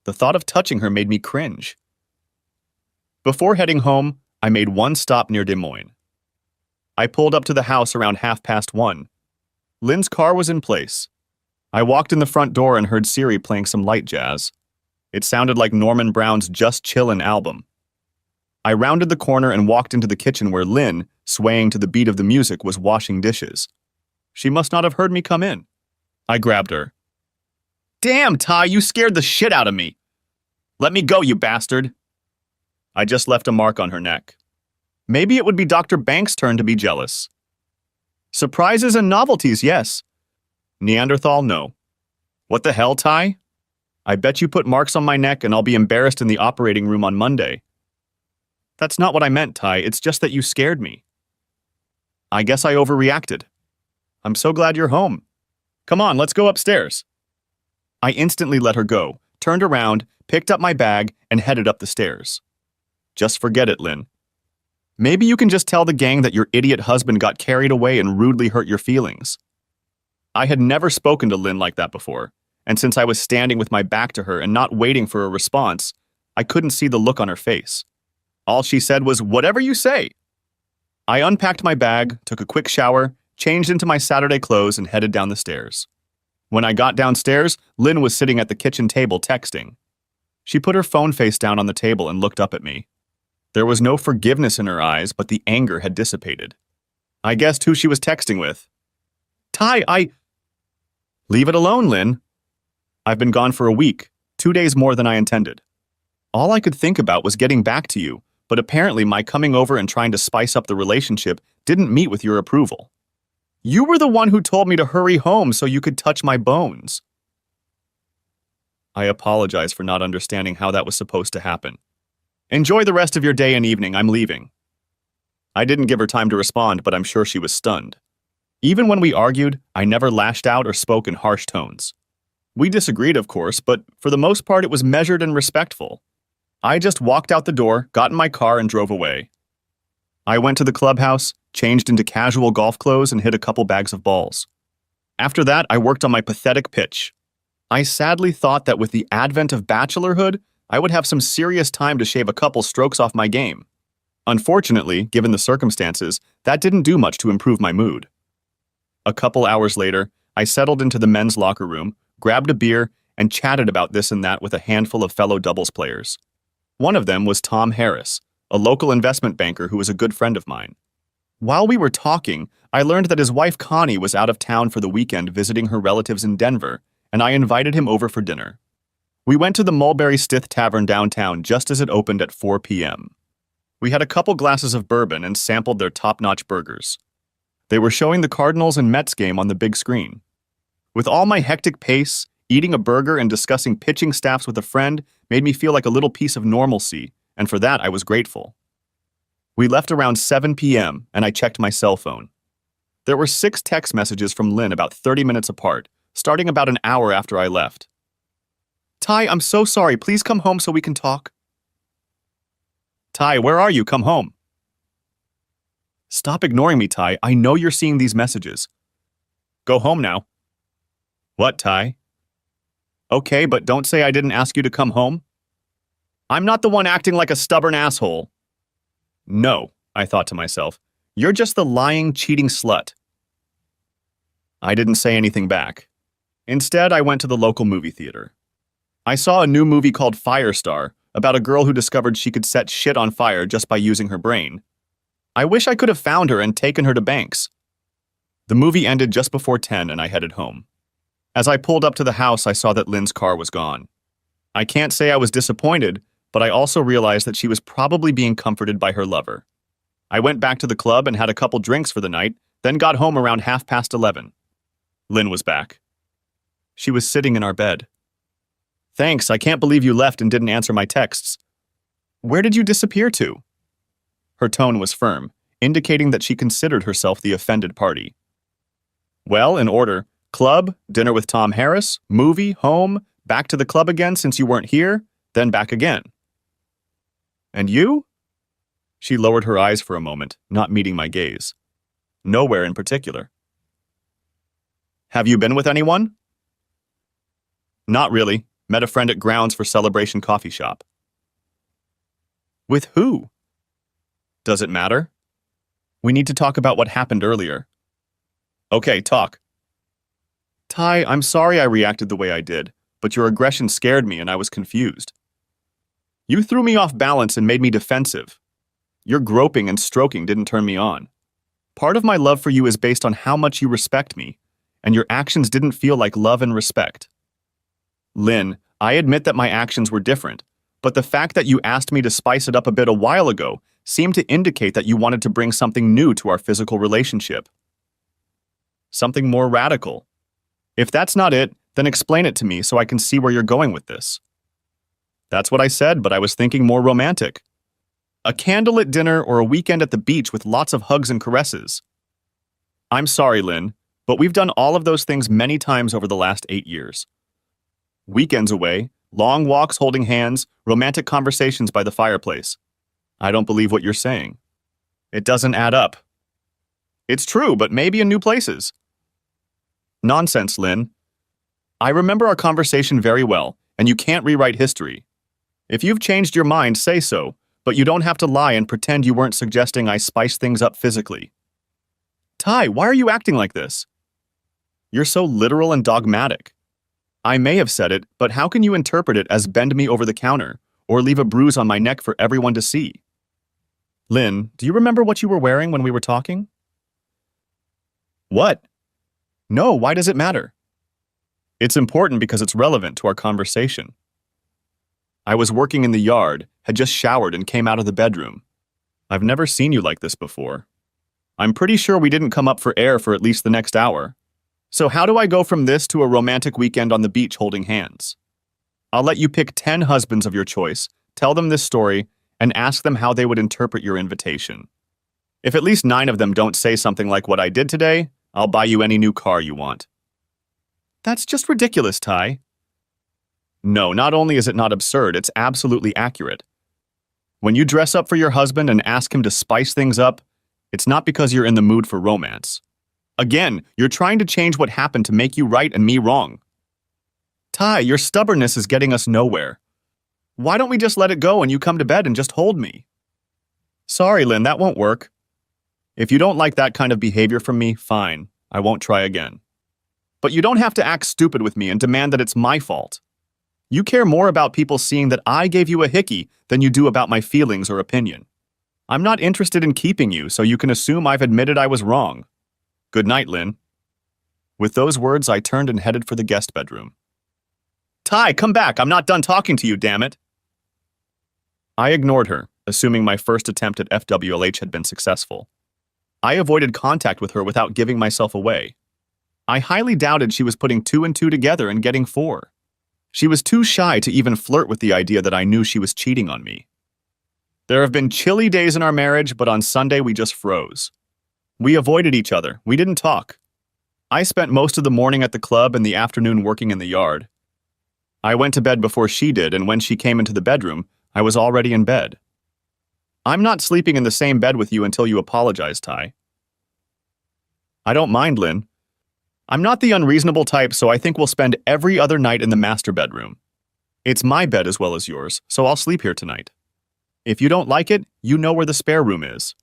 The thought of touching her made me cringe. Before heading home, I made one stop near Des Moines. I pulled up to the house around 1:30. Lynn's car was in place. I walked in the front door and heard Siri playing some light jazz. It sounded like Norman Brown's Just Chillin' album. I rounded the corner and walked into the kitchen where Lynn, swaying to the beat of the music, was washing dishes. She must not have heard me come in. I grabbed her. Damn, Ty, you scared the shit out of me. Let me go, you bastard. I just left a mark on her neck. Maybe it would be Dr. Banks' turn to be jealous. Surprises and novelties, yes. Neanderthal, no. What the hell, Ty? I bet you put marks on my neck and I'll be embarrassed in the operating room on Monday. That's not what I meant, Ty. It's just that you scared me. I guess I overreacted. I'm so glad you're home. Come on, let's go upstairs. I instantly let her go, turned around, picked up my bag, and headed up the stairs. Just forget it, Lynn. Maybe you can just tell the gang that your idiot husband got carried away and rudely hurt your feelings. I had never spoken to Lynn like that before, and since I was standing with my back to her and not waiting for a response, I couldn't see the look on her face. All she said was, "Whatever you say." I unpacked my bag, took a quick shower, changed into my Saturday clothes, and headed down the stairs. When I got downstairs, Lynn was sitting at the kitchen table texting. She put her phone face down on the table and looked up at me. There was no forgiveness in her eyes, but the anger had dissipated. I guessed who she was texting with. Ty, Leave it alone, Lynn. I've been gone for a week, 2 days more than I intended. All I could think about was getting back to you, but apparently my coming over and trying to spice up the relationship didn't meet with your approval. You were the one who told me to hurry home so you could touch my bones. I apologize for not understanding how that was supposed to happen. Enjoy the rest of your day and evening, I'm leaving. I didn't give her time to respond, but I'm sure she was stunned. Even when we argued, I never lashed out or spoke in harsh tones. We disagreed, of course, but for the most part it was measured and respectful. I just walked out the door, got in my car, and drove away. I went to the clubhouse, changed into casual golf clothes, and hit a couple bags of balls. After that, I worked on my pathetic pitch. I sadly thought that with the advent of bachelorhood, I would have some serious time to shave a couple strokes off my game. Unfortunately, given the circumstances, that didn't do much to improve my mood. A couple hours later, I settled into the men's locker room, grabbed a beer, and chatted about this and that with a handful of fellow doubles players. One of them was Tom Harris, a local investment banker who was a good friend of mine. While we were talking, I learned that his wife Connie was out of town for the weekend visiting her relatives in Denver, and I invited him over for dinner. We went to the Mulberry Stith Tavern downtown just as it opened at 4 p.m. We had a couple glasses of bourbon and sampled their top-notch burgers. They were showing the Cardinals and Mets game on the big screen. With all my hectic pace, eating a burger and discussing pitching staffs with a friend made me feel like a little piece of normalcy, and for that I was grateful. We left around 7 p.m., and I checked my cell phone. There were 6 text messages from Lynn about 30 minutes apart, starting about an hour after I left. Ty, I'm so sorry. Please come home so we can talk. Ty, where are you? Come home. Stop ignoring me, Ty. I know you're seeing these messages. Go home now. What, Ty? Okay, but don't say I didn't ask you to come home. I'm not the one acting like a stubborn asshole. No, I thought to myself. You're just the lying, cheating slut. I didn't say anything back. Instead, I went to the local movie theater. I saw a new movie called Firestar, about a girl who discovered she could set shit on fire just by using her brain. I wish I could have found her and taken her to Banks. The movie ended just before 10 and I headed home. As I pulled up to the house, I saw that Lynn's car was gone. I can't say I was disappointed, but I also realized that she was probably being comforted by her lover. I went back to the club and had a couple drinks for the night, then got home around 11:30. Lynn was back. She was sitting in our bed. Thanks, I can't believe you left and didn't answer my texts. Where did you disappear to? Her tone was firm, indicating that she considered herself the offended party. Well, in order, club, dinner with Tom Harris, movie, home, back to the club again since you weren't here, then back again. And you? She lowered her eyes for a moment, not meeting my gaze. Nowhere in particular. Have you been with anyone? Not really. Met a friend at Grounds for Celebration Coffee Shop. With who? Does it matter? We need to talk about what happened earlier. Okay, talk. Ty, I'm sorry I reacted the way I did, but your aggression scared me and I was confused. You threw me off balance and made me defensive. Your groping and stroking didn't turn me on. Part of my love for you is based on how much you respect me, and your actions didn't feel like love and respect. Lynn, I admit that my actions were different, but the fact that you asked me to spice it up a bit a while ago seemed to indicate that you wanted to bring something new to our physical relationship. Something more radical. If that's not it, then explain it to me so I can see where you're going with this. That's what I said, but I was thinking more romantic. A candlelit dinner or a weekend at the beach with lots of hugs and caresses. I'm sorry, Lynn, but we've done all of those things many times over the last 8 years. Weekends away, long walks holding hands, romantic conversations by the fireplace. I don't believe what you're saying. It doesn't add up. It's true, but maybe in new places. Nonsense, Lynn. I remember our conversation very well, and you can't rewrite history. If you've changed your mind, say so, but you don't have to lie and pretend you weren't suggesting I spice things up physically. Ty, why are you acting like this? You're so literal and dogmatic. I may have said it, but how can you interpret it as bend me over the counter, or leave a bruise on my neck for everyone to see? Lynn, do you remember what you were wearing when we were talking? What? No, why does it matter? It's important because it's relevant to our conversation. I was working in the yard, had just showered and came out of the bedroom. I've never seen you like this before. I'm pretty sure we didn't come up for air for at least the next hour. So how do I go from this to a romantic weekend on the beach holding hands? I'll let you pick 10 husbands of your choice, tell them this story, and ask them how they would interpret your invitation. If at least 9 of them don't say something like what I did today, I'll buy you any new car you want. That's just ridiculous, Ty. No, not only is it not absurd, it's absolutely accurate. When you dress up for your husband and ask him to spice things up, it's not because you're in the mood for romance. Again, you're trying to change what happened to make you right and me wrong. Ty, your stubbornness is getting us nowhere. Why don't we just let it go and you come to bed and just hold me? Sorry, Lynn, that won't work. If you don't like that kind of behavior from me, fine. I won't try again. But you don't have to act stupid with me and demand that it's my fault. You care more about people seeing that I gave you a hickey than you do about my feelings or opinion. I'm not interested in keeping you, so you can assume I've admitted I was wrong. Good night, Lynn. With those words, I turned and headed for the guest bedroom. Ty, come back! I'm not done talking to you, damn it! I ignored her, assuming my first attempt at FWLH had been successful. I avoided contact with her without giving myself away. I highly doubted she was putting 2 and 2 together and getting 4. She was too shy to even flirt with the idea that I knew she was cheating on me. There have been chilly days in our marriage, but on Sunday we just froze. We avoided each other. We didn't talk. I spent most of the morning at the club and the afternoon working in the yard. I went to bed before she did, and when she came into the bedroom, I was already in bed. I'm not sleeping in the same bed with you until you apologize, Ty. I don't mind, Lynn. I'm not the unreasonable type, so I think we'll spend every other night in the master bedroom. It's my bed as well as yours, so I'll sleep here tonight. If you don't like it, you know where the spare room is.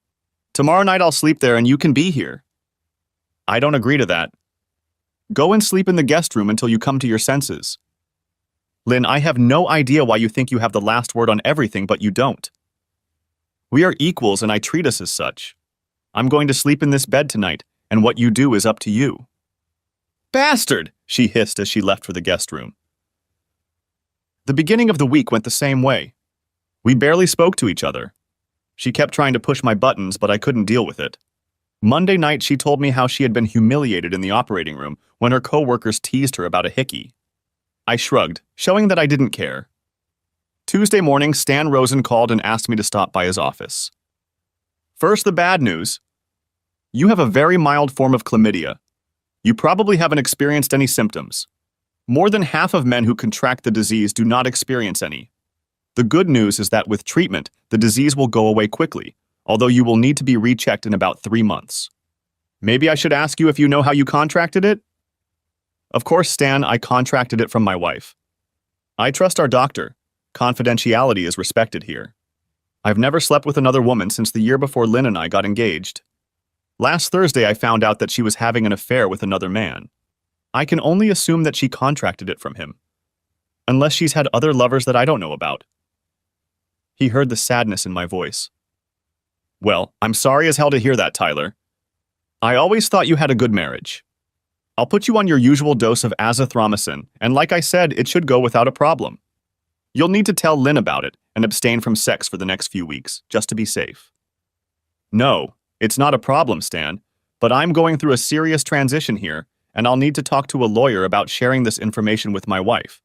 Tomorrow night I'll sleep there and you can be here. I don't agree to that. Go and sleep in the guest room until you come to your senses. Lynn, I have no idea why you think you have the last word on everything, but you don't. We are equals and I treat us as such. I'm going to sleep in this bed tonight, and what you do is up to you. Bastard! She hissed as she left for the guest room. The beginning of the week went the same way. We barely spoke to each other. She kept trying to push my buttons, but I couldn't deal with it. Monday night, she told me how she had been humiliated in the operating room when her coworkers teased her about a hickey. I shrugged, showing that I didn't care. Tuesday morning, Stan Rosen called and asked me to stop by his office. First, the bad news. You have a very mild form of chlamydia. You probably haven't experienced any symptoms. More than half of men who contract the disease do not experience any. The good news is that with treatment, the disease will go away quickly, although you will need to be rechecked in about 3 months. Maybe I should ask you if you know how you contracted it? Of course, Stan, I contracted it from my wife. I trust our doctor. Confidentiality is respected here. I've never slept with another woman since the year before Lynn and I got engaged. Last Thursday, I found out that she was having an affair with another man. I can only assume that she contracted it from him. Unless she's had other lovers that I don't know about. He heard the sadness in my voice. Well, I'm sorry as hell to hear that, Tyler. I always thought you had a good marriage. I'll put you on your usual dose of azithromycin, and like I said, it should go without a problem. You'll need to tell Lynn about it and abstain from sex for the next few weeks, just to be safe. No, it's not a problem, Stan, but I'm going through a serious transition here, and I'll need to talk to a lawyer about sharing this information with my wife.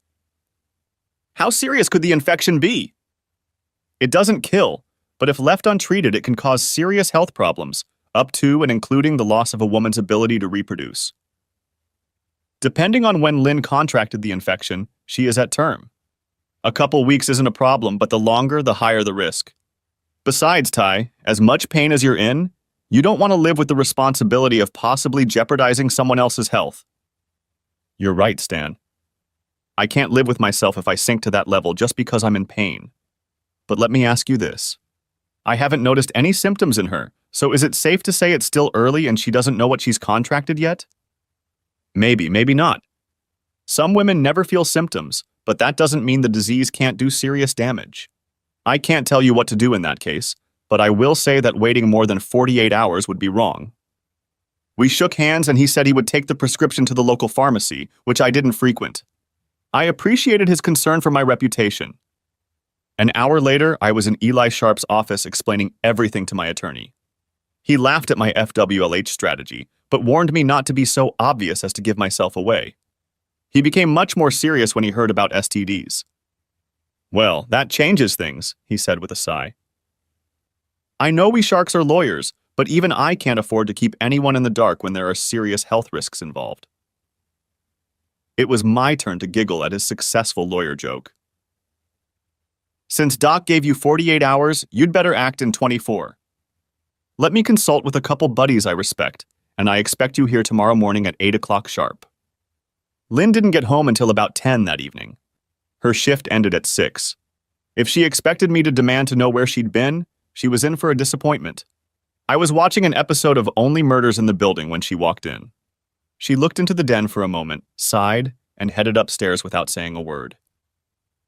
How serious could the infection be? It doesn't kill, but if left untreated, it can cause serious health problems, up to and including the loss of a woman's ability to reproduce. Depending on when Lynn contracted the infection, she is at term. A couple weeks isn't a problem, but the longer, the higher the risk. Besides, Ty, as much pain as you're in, you don't want to live with the responsibility of possibly jeopardizing someone else's health. You're right, Stan. I can't live with myself if I sink to that level just because I'm in pain. But let me ask you this. I haven't noticed any symptoms in her, so is it safe to say it's still early and she doesn't know what she's contracted yet? Maybe, maybe not. Some women never feel symptoms, but that doesn't mean the disease can't do serious damage. I can't tell you what to do in that case, but I will say that waiting more than 48 hours would be wrong. We shook hands and he said he would take the prescription to the local pharmacy, which I didn't frequent. I appreciated his concern for my reputation. An hour later, I was in Eli Sharp's office explaining everything to my attorney. He laughed at my FWLH strategy, but warned me not to be so obvious as to give myself away. He became much more serious when he heard about STDs. Well, that changes things, he said with a sigh. I know we sharks are lawyers, but even I can't afford to keep anyone in the dark when there are serious health risks involved. It was my turn to giggle at his successful lawyer joke. Since Doc gave you 48 hours, you'd better act in 24. Let me consult with a couple buddies I respect, and I expect you here tomorrow morning at 8 o'clock sharp. Lynn didn't get home until about 10 that evening. Her shift ended at 6. If she expected me to demand to know where she'd been, she was in for a disappointment. I was watching an episode of Only Murders in the Building when she walked in. She looked into the den for a moment, sighed, and headed upstairs without saying a word.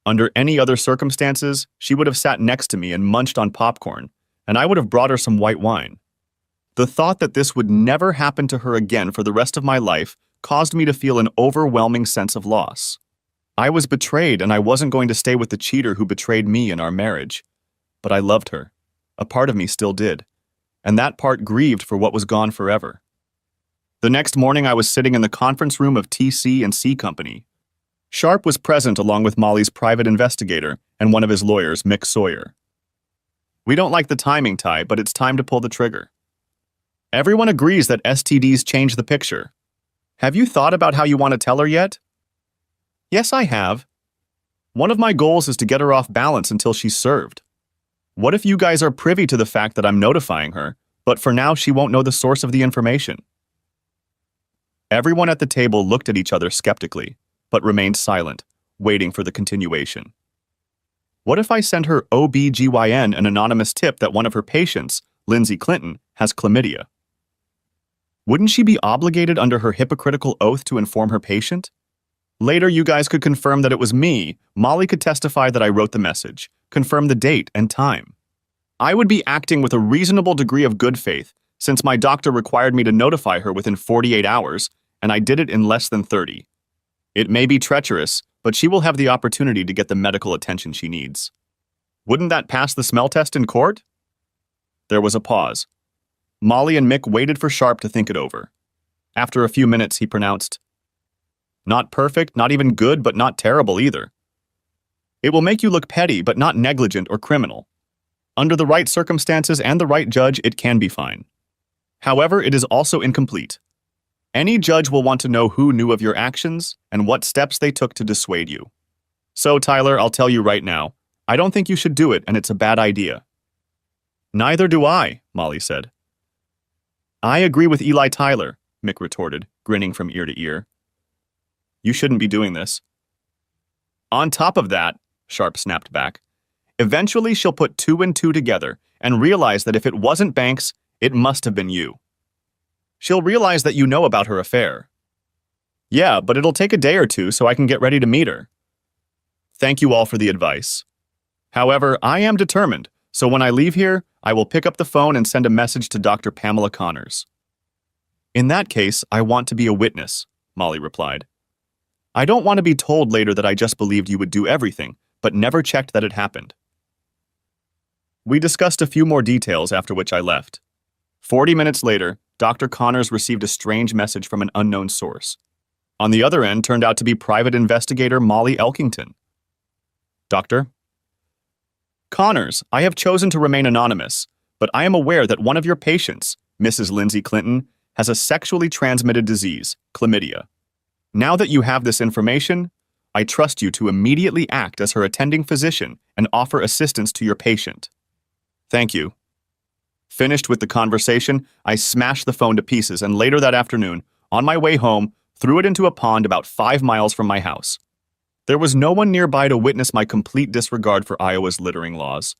Under any other circumstances, she would have sat next to me and munched on popcorn, and I would have brought her some white wine. The thought that this would never happen to her again for the rest of my life caused me to feel an overwhelming sense of loss. I was betrayed, and I wasn't going to stay with the cheater who betrayed me in our marriage. But I loved her. A part of me still did. And that part grieved for what was gone forever. The next morning, I was sitting in the conference room of TC&C Company. Sharp was present along with Molly's private investigator and one of his lawyers, Mick Sawyer. We don't like the timing, Ty, but it's time to pull the trigger. Everyone agrees that STDs change the picture. Have you thought about how you want to tell her yet? Yes, I have. One of my goals is to get her off balance until she's served. What if you guys are privy to the fact that I'm notifying her, but for now she won't know the source of the information? Everyone at the table looked at each other skeptically, but remained silent, waiting for the continuation. What if I send her OB/GYN an anonymous tip that one of her patients, Lindsay Clinton, has chlamydia? Wouldn't she be obligated under her hypocritical oath to inform her patient? Later, you guys could confirm that it was me. Molly could testify that I wrote the message, confirm the date and time. I would be acting with a reasonable degree of good faith, since my doctor required me to notify her within 48 hours, and I did it in less than 30. It may be treacherous, but she will have the opportunity to get the medical attention she needs. Wouldn't that pass the smell test in court? There was a pause. Molly and Mick waited for Sharp to think it over. After a few minutes, he pronounced, "Not perfect, not even good, but not terrible either. It will make you look petty, but not negligent or criminal. Under the right circumstances and the right judge, it can be fine. However, it is also incomplete. Any judge will want to know who knew of your actions and what steps they took to dissuade you. So, Tyler, I'll tell you right now, I don't think you should do it, and it's a bad idea." "Neither do I," Molly said. "I agree with Eli Tyler," Mick retorted, grinning from ear to ear. "You shouldn't be doing this." "On top of that," Sharp snapped back, "eventually she'll put 2 and 2 together and realize that if it wasn't Banks, it must have been you. She'll realize that you know about her affair." "Yeah, but it'll take a day or two so I can get ready to meet her." "Thank you all for the advice. However, I am determined, So when I leave here, I will pick up the phone and send a message to Dr. Pamela Connors. In that case, I want to be a witness, Molly replied. I don't want to be told later that I just believed you would do everything, but never checked that it happened. We discussed a few more details, after which I left. 40 minutes later, Dr. Connors received a strange message from an unknown source. On the other end turned out to be private investigator Molly Elkington. Doctor? Connors, I have chosen to remain anonymous, but I am aware that one of your patients, Mrs. Lindsay Clinton, has a sexually transmitted disease, chlamydia. Now that you have this information, I trust you to immediately act as her attending physician and offer assistance to your patient. Thank you. Finished with the conversation, I smashed the phone to pieces and later that afternoon, on my way home, threw it into a pond about 5 miles from my house. There was no one nearby to witness my complete disregard for Iowa's littering laws.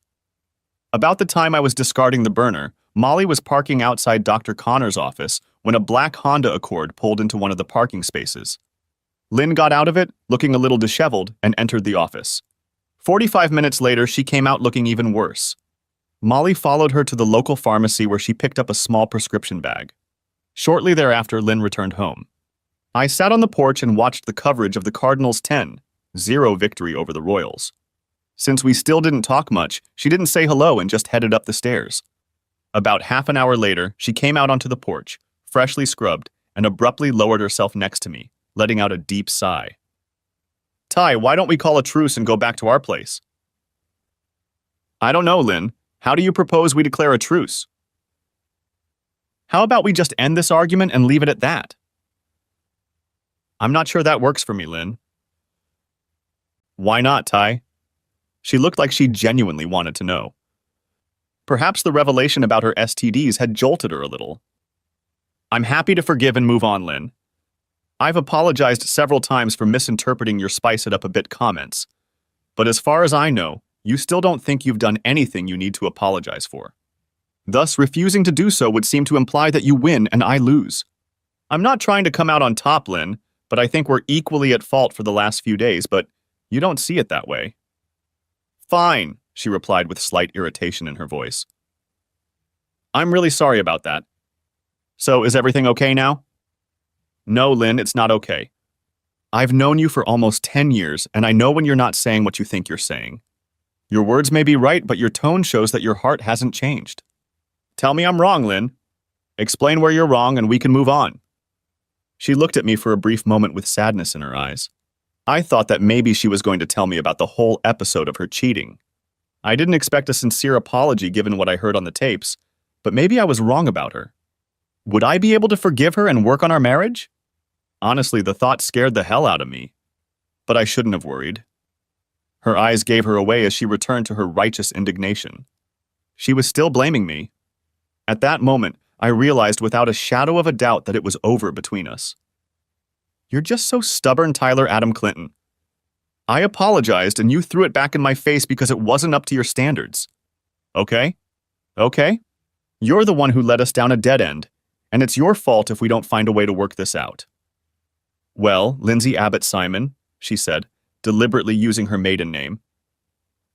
About the time I was discarding the burner, Molly was parking outside Dr. Connor's office when a black Honda Accord pulled into one of the parking spaces. Lynn got out of it, looking a little disheveled, and entered the office. 45 minutes later, she came out looking even worse. Molly followed her to the local pharmacy where she picked up a small prescription bag. Shortly thereafter, Lynn returned home. I sat on the porch and watched the coverage of the Cardinals' 10-0 victory over the Royals. Since we still didn't talk much, she didn't say hello and just headed up the stairs. About half an hour later, she came out onto the porch, freshly scrubbed, and abruptly lowered herself next to me, letting out a deep sigh. Ty, why don't we call a truce and go back to our place? I don't know, Lynn. How do you propose we declare a truce? How about we just end this argument and leave it at that? I'm not sure that works for me, Lynn. Why not, Ty? She looked like she genuinely wanted to know. Perhaps the revelation about her STDs had jolted her a little. I'm happy to forgive and move on, Lynn. I've apologized several times for misinterpreting your spice it up a bit comments, but as far as I know, you still don't think you've done anything you need to apologize for. Thus, refusing to do so would seem to imply that you win and I lose. I'm not trying to come out on top, Lynn, but I think we're equally at fault for the last few days, but you don't see it that way. Fine, she replied with slight irritation in her voice. I'm really sorry about that. So, is everything okay now? No, Lynn, it's not okay. I've known you for almost 10 years, and I know when you're not saying what you think you're saying. Your words may be right, but your tone shows that your heart hasn't changed. Tell me I'm wrong, Lynn. Explain where you're wrong, and we can move on. She looked at me for a brief moment with sadness in her eyes. I thought that maybe she was going to tell me about the whole episode of her cheating. I didn't expect a sincere apology given what I heard on the tapes, but maybe I was wrong about her. Would I be able to forgive her and work on our marriage? Honestly, the thought scared the hell out of me. But I shouldn't have worried. Her eyes gave her away as she returned to her righteous indignation. She was still blaming me. At that moment, I realized without a shadow of a doubt that it was over between us. You're just so stubborn, Tyler Adam Clinton. I apologized and you threw it back in my face because it wasn't up to your standards. Okay? Okay? You're the one who led us down a dead end, and it's your fault if we don't find a way to work this out. Well, Lindsay Abbott Simon, she said, deliberately using her maiden name.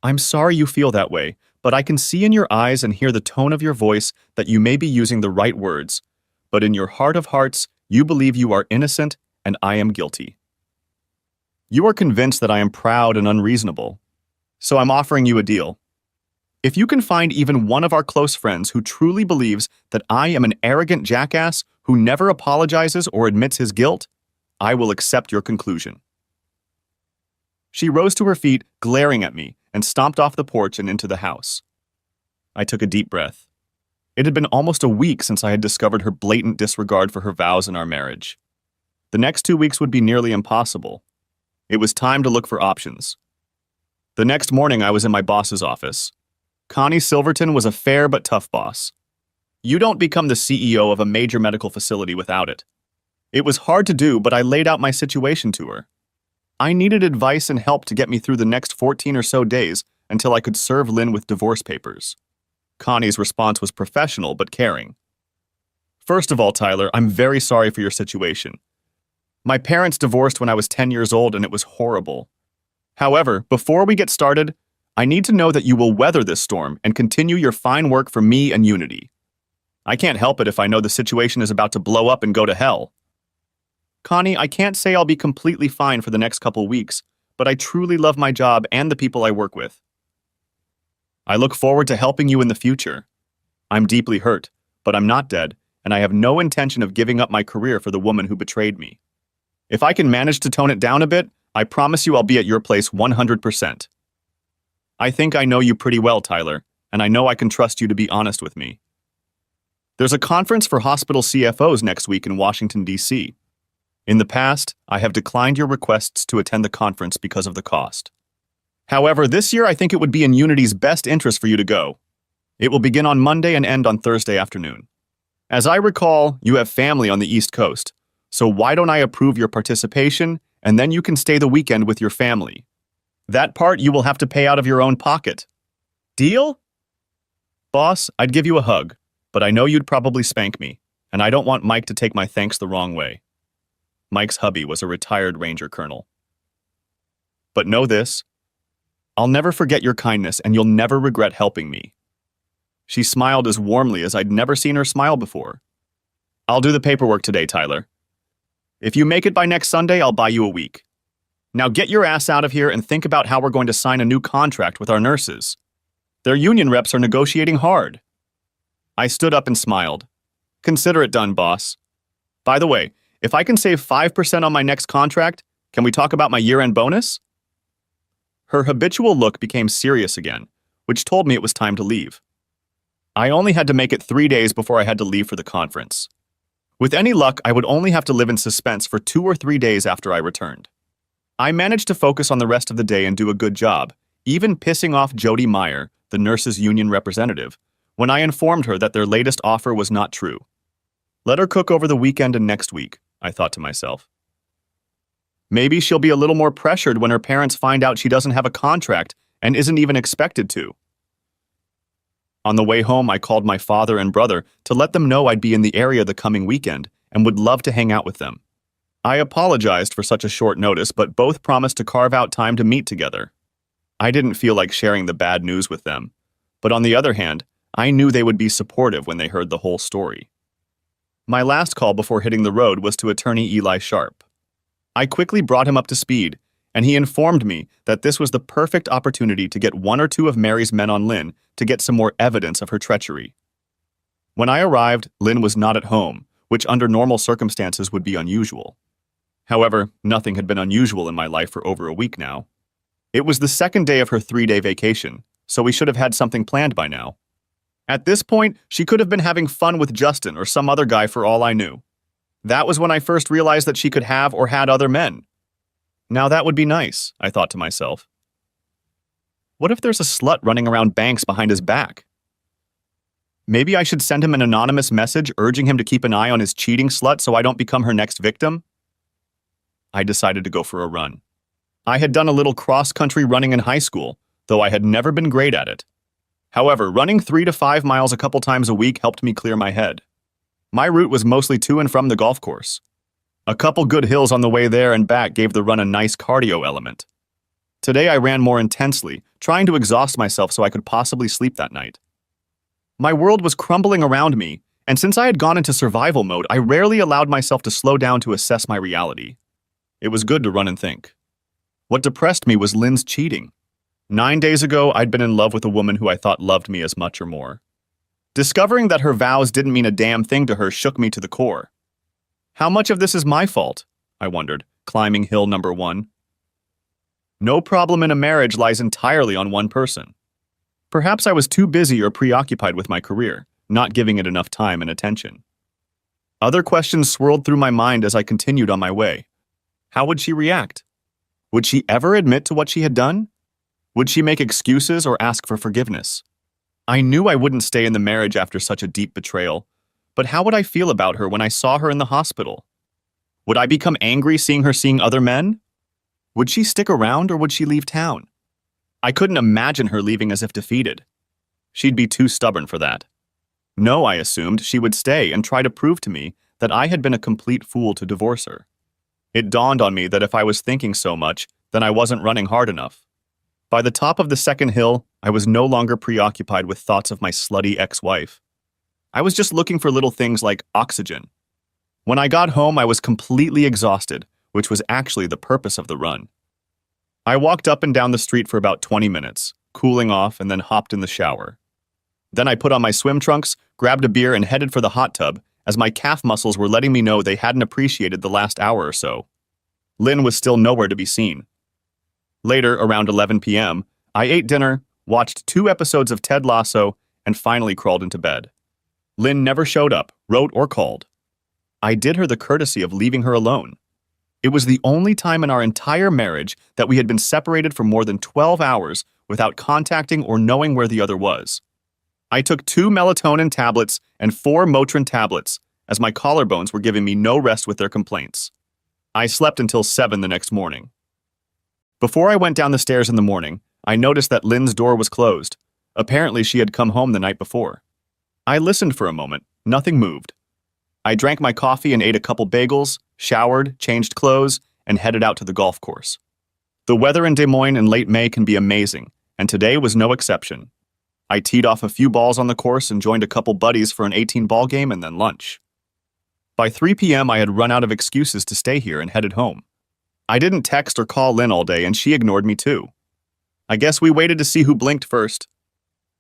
I'm sorry you feel that way, but I can see in your eyes and hear the tone of your voice that you may be using the right words, but in your heart of hearts, you believe you are innocent and I am guilty. You are convinced that I am proud and unreasonable, so I'm offering you a deal. If you can find even one of our close friends who truly believes that I am an arrogant jackass who never apologizes or admits his guilt, I will accept your conclusion. She rose to her feet, glaring at me, and stomped off the porch and into the house. I took a deep breath. It had been almost a week since I had discovered her blatant disregard for her vows in our marriage. The next 2 weeks would be nearly impossible. It was time to look for options. The next morning, I was in my boss's office. Connie Silverton was a fair but tough boss. You don't become the CEO of a major medical facility without it. It was hard to do, but I laid out my situation to her. I needed advice and help to get me through the next 14 or so days until I could serve Lynn with divorce papers. Connie's response was professional but caring. First of all, Tyler, I'm very sorry for your situation. My parents divorced when I was 10 years old and it was horrible. However, before we get started, I need to know that you will weather this storm and continue your fine work for me and Unity. I can't help it if I know the situation is about to blow up and go to hell. Connie, I can't say I'll be completely fine for the next couple weeks, but I truly love my job and the people I work with. I look forward to helping you in the future. I'm deeply hurt, but I'm not dead, and I have no intention of giving up my career for the woman who betrayed me. If I can manage to tone it down a bit, I promise you I'll be at your place 100%. I think I know you pretty well, Tyler, and I know I can trust you to be honest with me. There's a conference for hospital CFOs next week in Washington, D.C. In the past, I have declined your requests to attend the conference because of the cost. However, this year I think it would be in Unity's best interest for you to go. It will begin on Monday and end on Thursday afternoon. As I recall, you have family on the East Coast, so why don't I approve your participation, and then you can stay the weekend with your family. That part you will have to pay out of your own pocket. Deal? Boss, I'd give you a hug, but I know you'd probably spank me, and I don't want Mike to take my thanks the wrong way. Mike's hubby was a retired Ranger colonel. But know this, I'll never forget your kindness and you'll never regret helping me. She smiled as warmly as I'd never seen her smile before. I'll do the paperwork today, Tyler. If you make it by next Sunday, I'll buy you a week. Now get your ass out of here and think about how we're going to sign a new contract with our nurses. Their union reps are negotiating hard. I stood up and smiled. Consider it done, boss. By the way, if I can save 5% on my next contract, can we talk about my year-end bonus? Her habitual look became serious again, which told me it was time to leave. I only had to make it 3 days before I had to leave for the conference. With any luck, I would only have to live in suspense for 2 or 3 days after I returned. I managed to focus on the rest of the day and do a good job, even pissing off Jody Meyer, the nurses' union representative, when I informed her that their latest offer was not true. Let her cook over the weekend and next week, I thought to myself. Maybe she'll be a little more pressured when her parents find out she doesn't have a contract and isn't even expected to. On the way home, I called my father and brother to let them know I'd be in the area the coming weekend and would love to hang out with them. I apologized for such a short notice, but both promised to carve out time to meet together. I didn't feel like sharing the bad news with them, but on the other hand, I knew they would be supportive when they heard the whole story. My last call before hitting the road was to attorney Eli Sharp. I quickly brought him up to speed, and he informed me that this was the perfect opportunity to get 1 or 2 of Mary's men on Lynn to get some more evidence of her treachery. When I arrived, Lynn was not at home, which under normal circumstances would be unusual. However, nothing had been unusual in my life for over a week now. It was the second day of her 3-day vacation, so we should have had something planned by now. At this point, she could have been having fun with Justin or some other guy for all I knew. That was when I first realized that she could have or had other men. Now that would be nice, I thought to myself. What if there's a slut running around Banks behind his back? Maybe I should send him an anonymous message urging him to keep an eye on his cheating slut so I don't become her next victim? I decided to go for a run. I had done a little cross-country running in high school, though I had never been great at it. However, running 3 to 5 miles a couple times a week helped me clear my head. My route was mostly to and from the golf course. A couple good hills on the way there and back gave the run a nice cardio element. Today I ran more intensely, trying to exhaust myself so I could possibly sleep that night. My world was crumbling around me, and since I had gone into survival mode, I rarely allowed myself to slow down to assess my reality. It was good to run and think. What depressed me was Lynn's cheating. 9 days ago, I'd been in love with a woman who I thought loved me as much or more. Discovering that her vows didn't mean a damn thing to her shook me to the core. How much of this is my fault? I wondered, climbing hill number 1. No problem in a marriage lies entirely on one person. Perhaps I was too busy or preoccupied with my career, not giving it enough time and attention. Other questions swirled through my mind as I continued on my way. How would she react? Would she ever admit to what she had done? Would she make excuses or ask for forgiveness? I knew I wouldn't stay in the marriage after such a deep betrayal, but how would I feel about her when I saw her in the hospital? Would I become angry seeing her seeing other men? Would she stick around or would she leave town? I couldn't imagine her leaving as if defeated. She'd be too stubborn for that. No, I assumed she would stay and try to prove to me that I had been a complete fool to divorce her. It dawned on me that if I was thinking so much, then I wasn't running hard enough. By the top of the second hill, I was no longer preoccupied with thoughts of my slutty ex-wife. I was just looking for little things like oxygen. When I got home, I was completely exhausted, which was actually the purpose of the run. I walked up and down the street for about 20 minutes, cooling off, and then hopped in the shower. Then I put on my swim trunks, grabbed a beer, and headed for the hot tub, as my calf muscles were letting me know they hadn't appreciated the last hour or so. Lynn was still nowhere to be seen. Later, around 11 p.m., I ate dinner, watched 2 episodes of Ted Lasso, and finally crawled into bed. Lynn never showed up, wrote, or called. I did her the courtesy of leaving her alone. It was the only time in our entire marriage that we had been separated for more than 12 hours without contacting or knowing where the other was. I took 2 melatonin tablets and 4 Motrin tablets, as my collarbones were giving me no rest with their complaints. I slept until 7 the next morning. Before I went down the stairs in the morning, I noticed that Lynn's door was closed. Apparently, she had come home the night before. I listened for a moment. Nothing moved. I drank my coffee and ate a couple bagels, showered, changed clothes, and headed out to the golf course. The weather in Des Moines in late May can be amazing, and today was no exception. I teed off a few balls on the course and joined a couple buddies for an 18-ball game and then lunch. By 3 p.m., I had run out of excuses to stay here and headed home. I didn't text or call Lynn all day, and she ignored me too. I guess we waited to see who blinked first.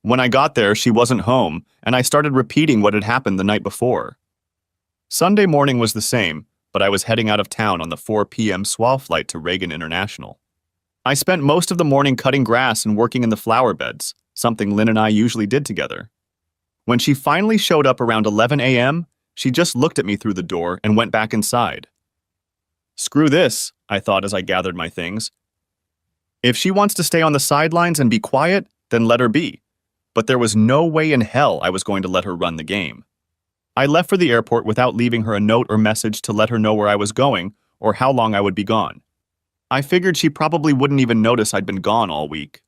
When I got there, she wasn't home, and I started repeating what had happened the night before. Sunday morning was the same, but I was heading out of town on the 4 p.m. SWA flight to Reagan International. I spent most of the morning cutting grass and working in the flower beds, something Lynn and I usually did together. When she finally showed up around 11 a.m., she just looked at me through the door and went back inside. Screw this, I thought as I gathered my things. If she wants to stay on the sidelines and be quiet, then let her be. But there was no way in hell I was going to let her run the game. I left for the airport without leaving her a note or message to let her know where I was going or how long I would be gone. I figured she probably wouldn't even notice I'd been gone all week.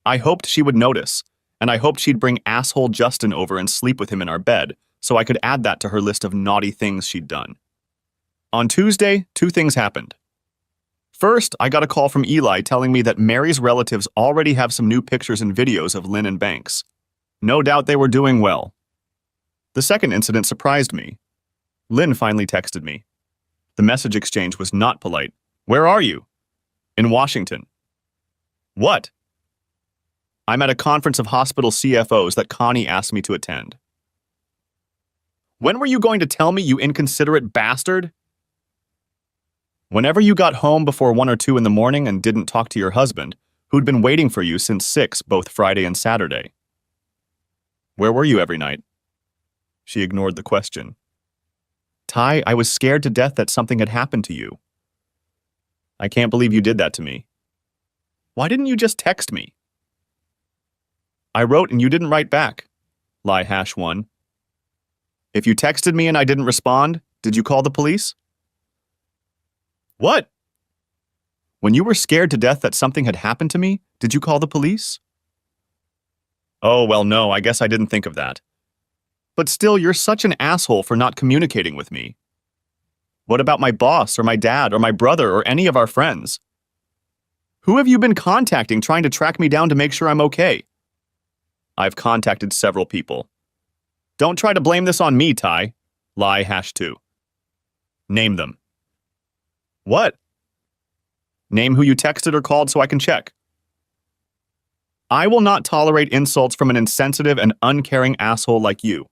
I hoped she would notice, and I hoped she'd bring asshole Justin over and sleep with him in our bed so I could add that to her list of naughty things she'd done. On Tuesday, 2 things happened. First, I got a call from Eli telling me that Mary's relatives already have some new pictures and videos of Lynn and Banks. No doubt they were doing well. The second incident surprised me. Lynn finally texted me. The message exchange was not polite. Where are you? In Washington. What? I'm at a conference of hospital CFOs that Connie asked me to attend. When were you going to tell me, you inconsiderate bastard? Whenever you got home before 1 or 2 in the morning and didn't talk to your husband, who'd been waiting for you since 6 both Friday and Saturday. Where were you every night? She ignored the question. Ty, I was scared to death that something had happened to you. I can't believe you did that to me. Why didn't you just text me? I wrote and you didn't write back. Lie #1. If you texted me and I didn't respond, did you call the police? What? When you were scared to death that something had happened to me, did you call the police? Oh, well, no, I guess I didn't think of that. But still, you're such an asshole for not communicating with me. What about my boss or my dad or my brother or any of our friends? Who have you been contacting trying to track me down to make sure I'm okay? I've contacted several people. Don't try to blame this on me, Ty. Lie #2. Name them. What? Name who you texted or called so I can check. I will not tolerate insults from an insensitive and uncaring asshole like you.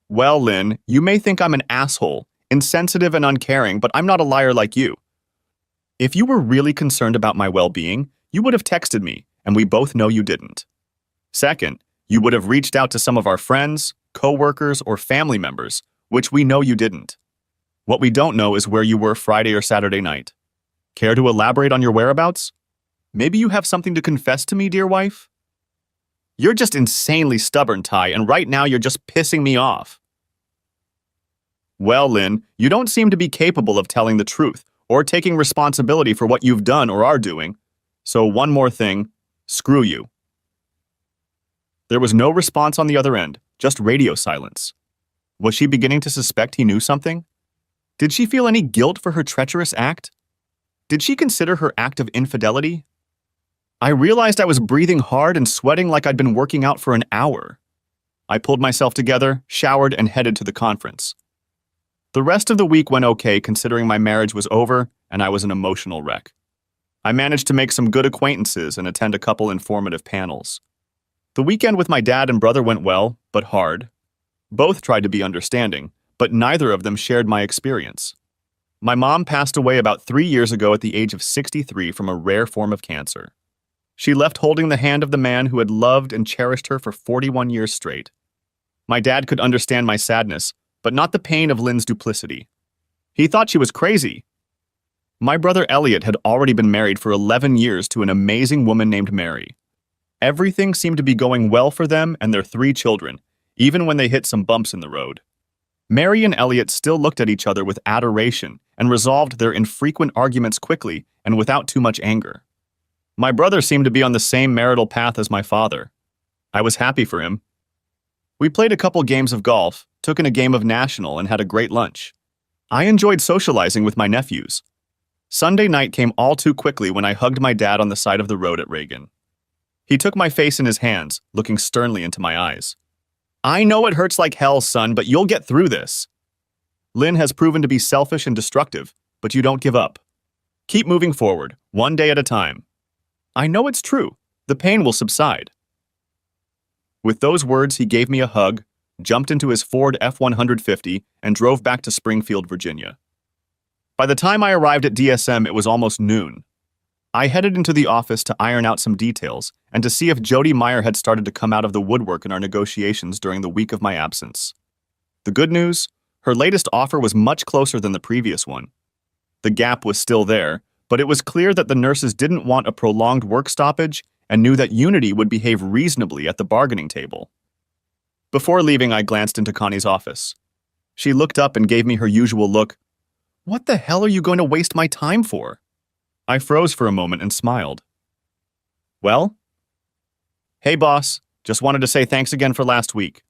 Well, Lynn, you may think I'm an asshole, insensitive and uncaring, but I'm not a liar like you. If you were really concerned about my well-being, you would have texted me, and we both know you didn't. Second, you would have reached out to some of our friends, co-workers, or family members, which we know you didn't. What we don't know is where you were Friday or Saturday night. Care to elaborate on your whereabouts? Maybe you have something to confess to me, dear wife? You're just insanely stubborn, Ty, and right now you're just pissing me off. Well, Lynn, you don't seem to be capable of telling the truth or taking responsibility for what you've done or are doing. So one more thing, screw you. There was no response on the other end, just radio silence. Was she beginning to suspect he knew something? Did she feel any guilt for her treacherous act? Did she consider her act of infidelity? I realized I was breathing hard and sweating like I'd been working out for an hour. I pulled myself together, showered, and headed to the conference. The rest of the week went okay considering my marriage was over and I was an emotional wreck. I managed to make some good acquaintances and attend a couple informative panels. The weekend with my dad and brother went well, but hard. Both tried to be understanding, but neither of them shared my experience. My mom passed away about 3 years ago at the age of 63 from a rare form of cancer. She left holding the hand of the man who had loved and cherished her for 41 years straight. My dad could understand my sadness, but not the pain of Lynn's duplicity. He thought she was crazy. My brother Elliot had already been married for 11 years to an amazing woman named Mary. Everything seemed to be going well for them and their 3 children, even when they hit some bumps in the road. Mary and Elliot still looked at each other with adoration and resolved their infrequent arguments quickly and without too much anger. My brother seemed to be on the same marital path as my father. I was happy for him. We played a couple games of golf, took in a game of National, and had a great lunch. I enjoyed socializing with my nephews. Sunday night came all too quickly when I hugged my dad on the side of the road at Reagan. He took my face in his hands, looking sternly into my eyes. "I know it hurts like hell, son, but you'll get through this. Lynn has proven to be selfish and destructive, but you don't give up. Keep moving forward, one day at a time. I know it's true. The pain will subside." With those words, he gave me a hug, jumped into his Ford F-150, and drove back to Springfield, Virginia. By the time I arrived at DSM, it was almost noon. I headed into the office to iron out some details and to see if Jody Meyer had started to come out of the woodwork in our negotiations during the week of my absence. The good news? Her latest offer was much closer than the previous one. The gap was still there, but it was clear that the nurses didn't want a prolonged work stoppage and knew that Unity would behave reasonably at the bargaining table. Before leaving, I glanced into Connie's office. She looked up and gave me her usual look. "What the hell are you going to waste my time for?" I froze for a moment and smiled. "Well?" "Hey, boss. Just wanted to say thanks again for last week.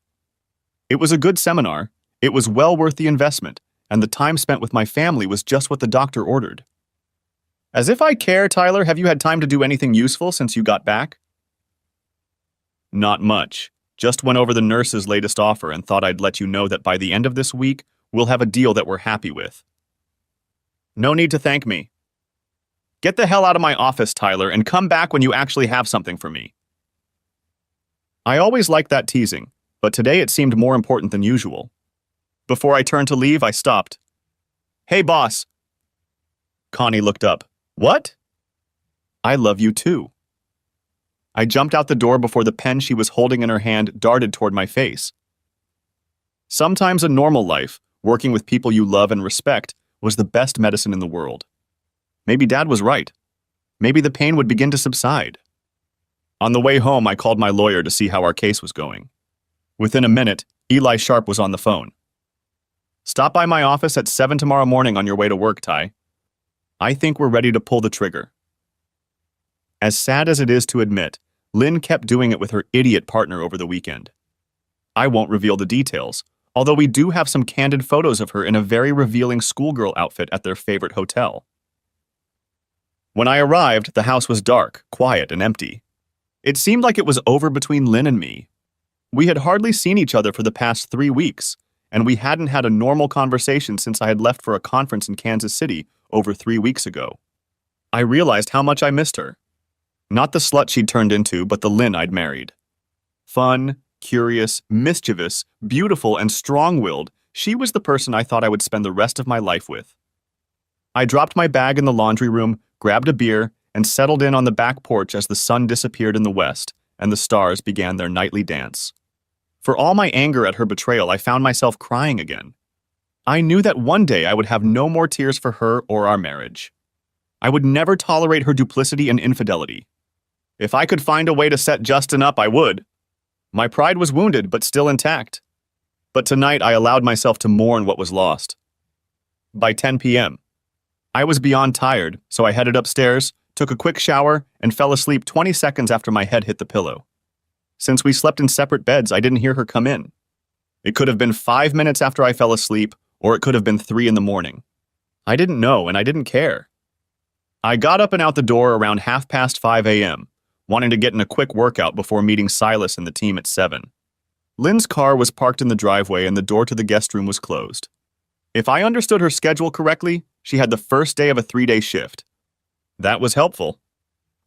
It was a good seminar. It was well worth the investment, and the time spent with my family was just what the doctor ordered." "As if I care, Tyler. Have you had time to do anything useful since you got back?" "Not much. Just went over the nurse's latest offer and thought I'd let you know that by the end of this week, we'll have a deal that we're happy with." "No need to thank me. Get the hell out of my office, Tyler, and come back when you actually have something for me." I always liked that teasing, but today it seemed more important than usual. Before I turned to leave, I stopped. "Hey, boss." Connie looked up. "What?" "I love you too." I jumped out the door before the pen she was holding in her hand darted toward my face. Sometimes a normal life, working with people you love and respect, was the best medicine in the world. Maybe Dad was right. Maybe the pain would begin to subside. On the way home, I called my lawyer to see how our case was going. Within a minute, Eli Sharp was on the phone. "Stop by my office at 7 tomorrow morning on your way to work, Ty. I think we're ready to pull the trigger." As sad as it is to admit, Lynn kept doing it with her idiot partner over the weekend. I won't reveal the details, although we do have some candid photos of her in a very revealing schoolgirl outfit at their favorite hotel. When I arrived, the house was dark, quiet, and empty. It seemed like it was over between Lynn and me. We had hardly seen each other for the past 3 weeks, and we hadn't had a normal conversation since I had left for a conference in Kansas City over 3 weeks ago. I realized how much I missed her. Not the slut she'd turned into, but the Lynn I'd married. Fun, curious, mischievous, beautiful, and strong-willed, she was the person I thought I would spend the rest of my life with. I dropped my bag in the laundry room, grabbed a beer, and settled in on the back porch as the sun disappeared in the west and the stars began their nightly dance. For all my anger at her betrayal, I found myself crying again. I knew that one day I would have no more tears for her or our marriage. I would never tolerate her duplicity and infidelity. If I could find a way to set Justin up, I would. My pride was wounded, but still intact. But tonight I allowed myself to mourn what was lost. By 10 p.m., I was beyond tired, so I headed upstairs, took a quick shower, and fell asleep 20 seconds after my head hit the pillow. Since we slept in separate beds, I didn't hear her come in. It could have been 5 minutes after I fell asleep, or it could have been 3 in the morning. I didn't know, and I didn't care. I got up and out the door around 5:30 a.m., wanting to get in a quick workout before meeting Silas and the team at 7. Lynn's car was parked in the driveway and the door to the guest room was closed. If I understood her schedule correctly, she had the first day of a 3-day shift. That was helpful.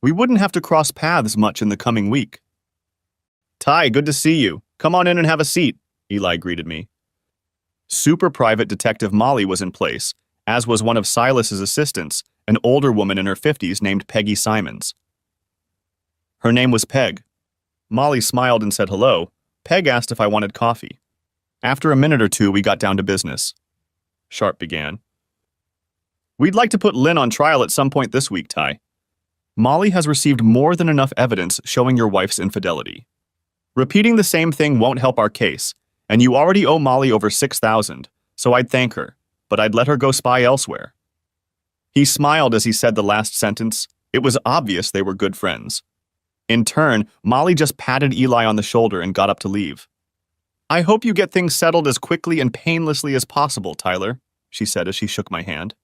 We wouldn't have to cross paths much in the coming week. "Ty, good to see you. Come on in and have a seat," Eli greeted me. Super Private Detective Molly was in place, as was one of Silas's assistants, an older woman in her 50s named Peggy Simons. Her name was Peg. Molly smiled and said hello. Peg asked if I wanted coffee. After a minute or two, we got down to business. Sharp began. "We'd like to put Lynn on trial at some point this week, Ty. Molly has received more than enough evidence showing your wife's infidelity. Repeating the same thing won't help our case, and you already owe Molly over $6,000, so I'd thank her, but I'd let her go spy elsewhere." He smiled as he said the last sentence. It was obvious they were good friends. In turn, Molly just patted Eli on the shoulder and got up to leave. "I hope you get things settled as quickly and painlessly as possible, Tyler," she said as she shook my hand.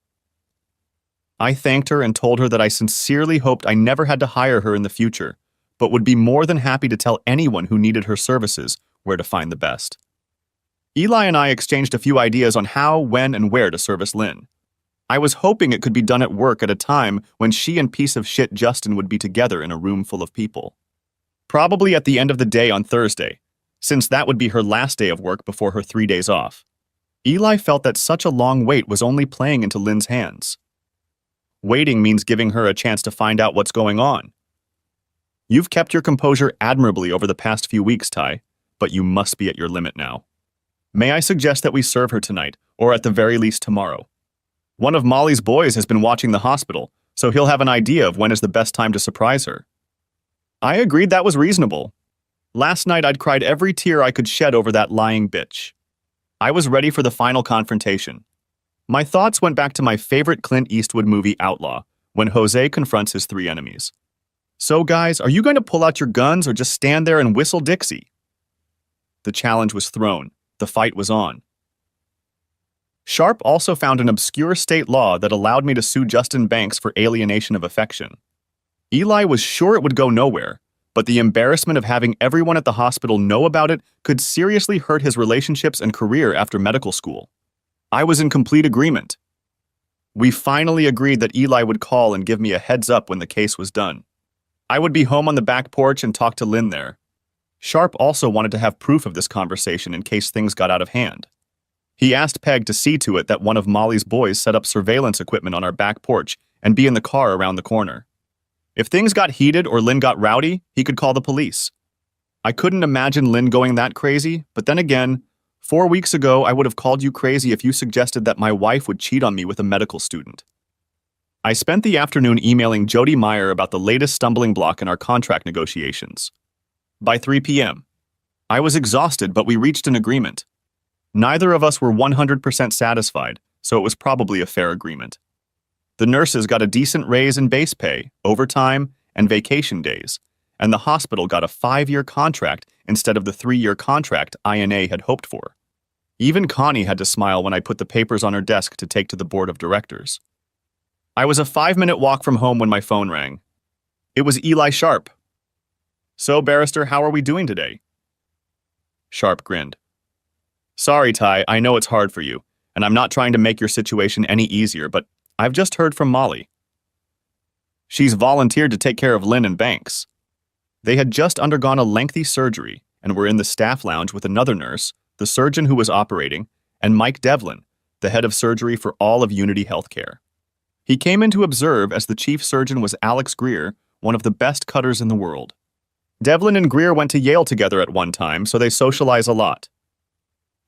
I thanked her and told her that I sincerely hoped I never had to hire her in the future, but would be more than happy to tell anyone who needed her services where to find the best. Eli and I exchanged a few ideas on how, when, and where to service Lynn. I was hoping it could be done at work at a time when she and piece of shit Justin would be together in a room full of people. Probably at the end of the day on Thursday, since that would be her last day of work before her 3 days off. Eli felt that such a long wait was only playing into Lynn's hands. Waiting means giving her a chance to find out what's going on. You've kept your composure admirably over the past few weeks, Ty, but you must be at your limit now. May I suggest that we serve her tonight, or at the very least tomorrow? One of Molly's boys has been watching the hospital, so he'll have an idea of when is the best time to surprise her. I agreed that was reasonable. Last night I'd cried every tear I could shed over that lying bitch. I was ready for the final confrontation. My thoughts went back to my favorite Clint Eastwood movie Outlaw, when Jose confronts his 3 enemies. "So guys, are you going to pull out your guns or just stand there and whistle Dixie?" The challenge was thrown. The fight was on. Sharp also found an obscure state law that allowed me to sue Justin Banks for alienation of affection. Eli was sure it would go nowhere, but the embarrassment of having everyone at the hospital know about it could seriously hurt his relationships and career after medical school. I was in complete agreement. We finally agreed that Eli would call and give me a heads up when the case was done. I would be home on the back porch and talk to Lynn there. Sharp also wanted to have proof of this conversation in case things got out of hand. He asked Peg to see to it that one of Molly's boys set up surveillance equipment on our back porch and be in the car around the corner. If things got heated or Lynn got rowdy, he could call the police. I couldn't imagine Lynn going that crazy, but then again, 4 weeks ago I would have called you crazy if you suggested that my wife would cheat on me with a medical student. I spent the afternoon emailing Jody Meyer about the latest stumbling block in our contract negotiations. By 3 p.m. I was exhausted, but we reached an agreement. Neither of us were 100% satisfied, so it was probably a fair agreement. The nurses got a decent raise in base pay, overtime, and vacation days, and the hospital got a 5-year contract instead of the 3-year contract INA had hoped for. Even Connie had to smile when I put the papers on her desk to take to the board of directors. I was a 5-minute walk from home when my phone rang. It was Eli Sharp. "So, Barrister, how are we doing today?" Sharp grinned. "Sorry, Ty, I know it's hard for you, and I'm not trying to make your situation any easier, but I've just heard from Molly. She's volunteered to take care of Lynn and Banks. They had just undergone a lengthy surgery and were in the staff lounge with another nurse, the surgeon who was operating, and Mike Devlin, the head of surgery for all of Unity Healthcare. He came in to observe as the chief surgeon was Alex Greer, one of the best cutters in the world. Devlin and Greer went to Yale together at one time, so they socialize a lot.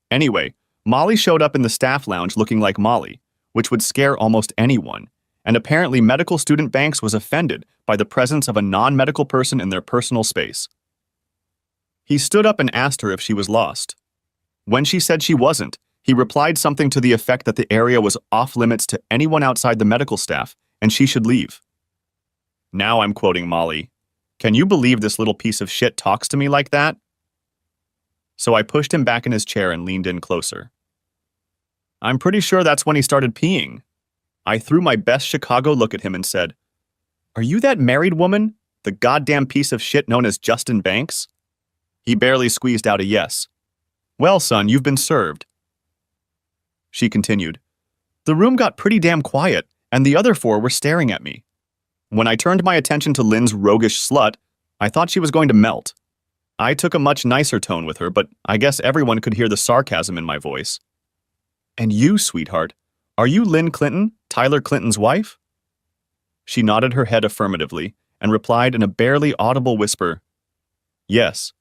Anyway, Molly showed up in the staff lounge looking like Molly, which would scare almost anyone, and apparently medical student Banks was offended by the presence of a non-medical person in their personal space. He stood up and asked her if she was lost. When she said she wasn't, he replied something to the effect that the area was off-limits to anyone outside the medical staff, and she should leave. Now I'm quoting Molly. "Can you believe this little piece of shit talks to me like that?" So I pushed him back in his chair and leaned in closer. "I'm pretty sure that's when he started peeing." I threw my best Chicago look at him and said, "Are you that married woman?" The goddamn piece of shit known as Justin Banks? He barely squeezed out a yes. Well, son, you've been served. She continued. The room got pretty damn quiet, and the other four were staring at me. When I turned my attention to Lynn's roguish slut, I thought she was going to melt. I took a much nicer tone with her, but I guess everyone could hear the sarcasm in my voice. And you, sweetheart, are you Lynn Clinton, Tyler Clinton's wife? She nodded her head affirmatively and replied in a barely audible whisper, Yes.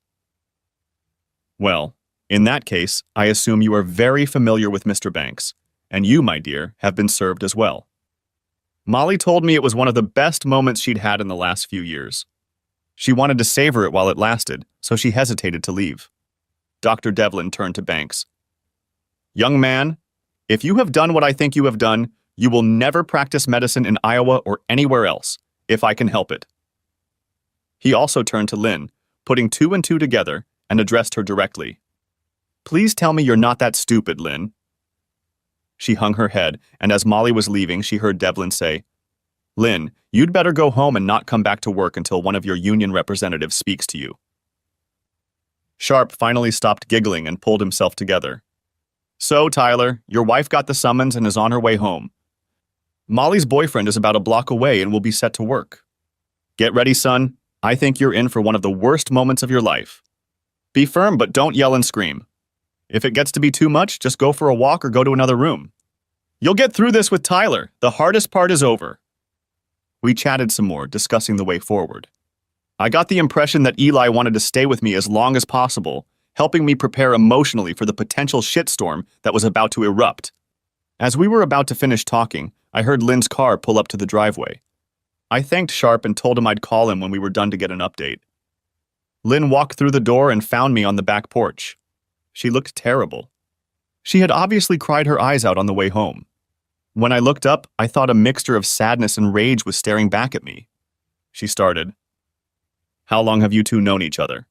Well, in that case, I assume you are very familiar with Mr. Banks, and you, my dear, have been served as well. Molly told me it was one of the best moments she'd had in the last few years. She wanted to savor it while it lasted, so she hesitated to leave. Dr. Devlin turned to Banks. Young man, if you have done what I think you have done, you will never practice medicine in Iowa or anywhere else, if I can help it. He also turned to Lynn, putting two and two together, and addressed her directly. Please tell me you're not that stupid, Lynn. She hung her head, and as Molly was leaving, she heard Devlin say, Lynn, you'd better go home and not come back to work until one of your union representatives speaks to you. Sharp finally stopped giggling and pulled himself together. So, Tyler, your wife got the summons and is on her way home. Molly's boyfriend is about a block away and will be set to work. Get ready, son. I think you're in for one of the worst moments of your life. Be firm, but don't yell and scream. If it gets to be too much, just go for a walk or go to another room. You'll get through this with Tyler. The hardest part is over. We chatted some more, discussing the way forward. I got the impression that Eli wanted to stay with me as long as possible, helping me prepare emotionally for the potential shitstorm that was about to erupt. As we were about to finish talking, I heard Lynn's car pull up to the driveway. I thanked Sharp and told him I'd call him when we were done to get an update. Lynn walked through the door and found me on the back porch. She looked terrible. She had obviously cried her eyes out on the way home. When I looked up, I thought a mixture of sadness and rage was staring back at me. She started. How long have you two known each other?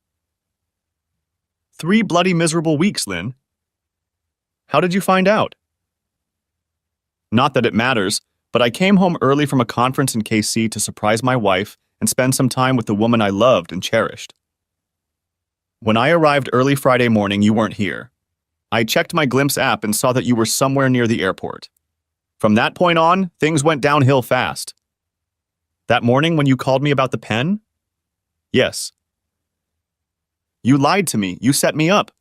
3 bloody miserable weeks, Lynn. How did you find out? Not that it matters, but I came home early from a conference in KC to surprise my wife and spend some time with the woman I loved and cherished. When I arrived early Friday morning, you weren't here. I checked my Glimpse app and saw that you were somewhere near the airport. From that point on, things went downhill fast. That morning when you called me about the pen? Yes. You lied to me. You set me up.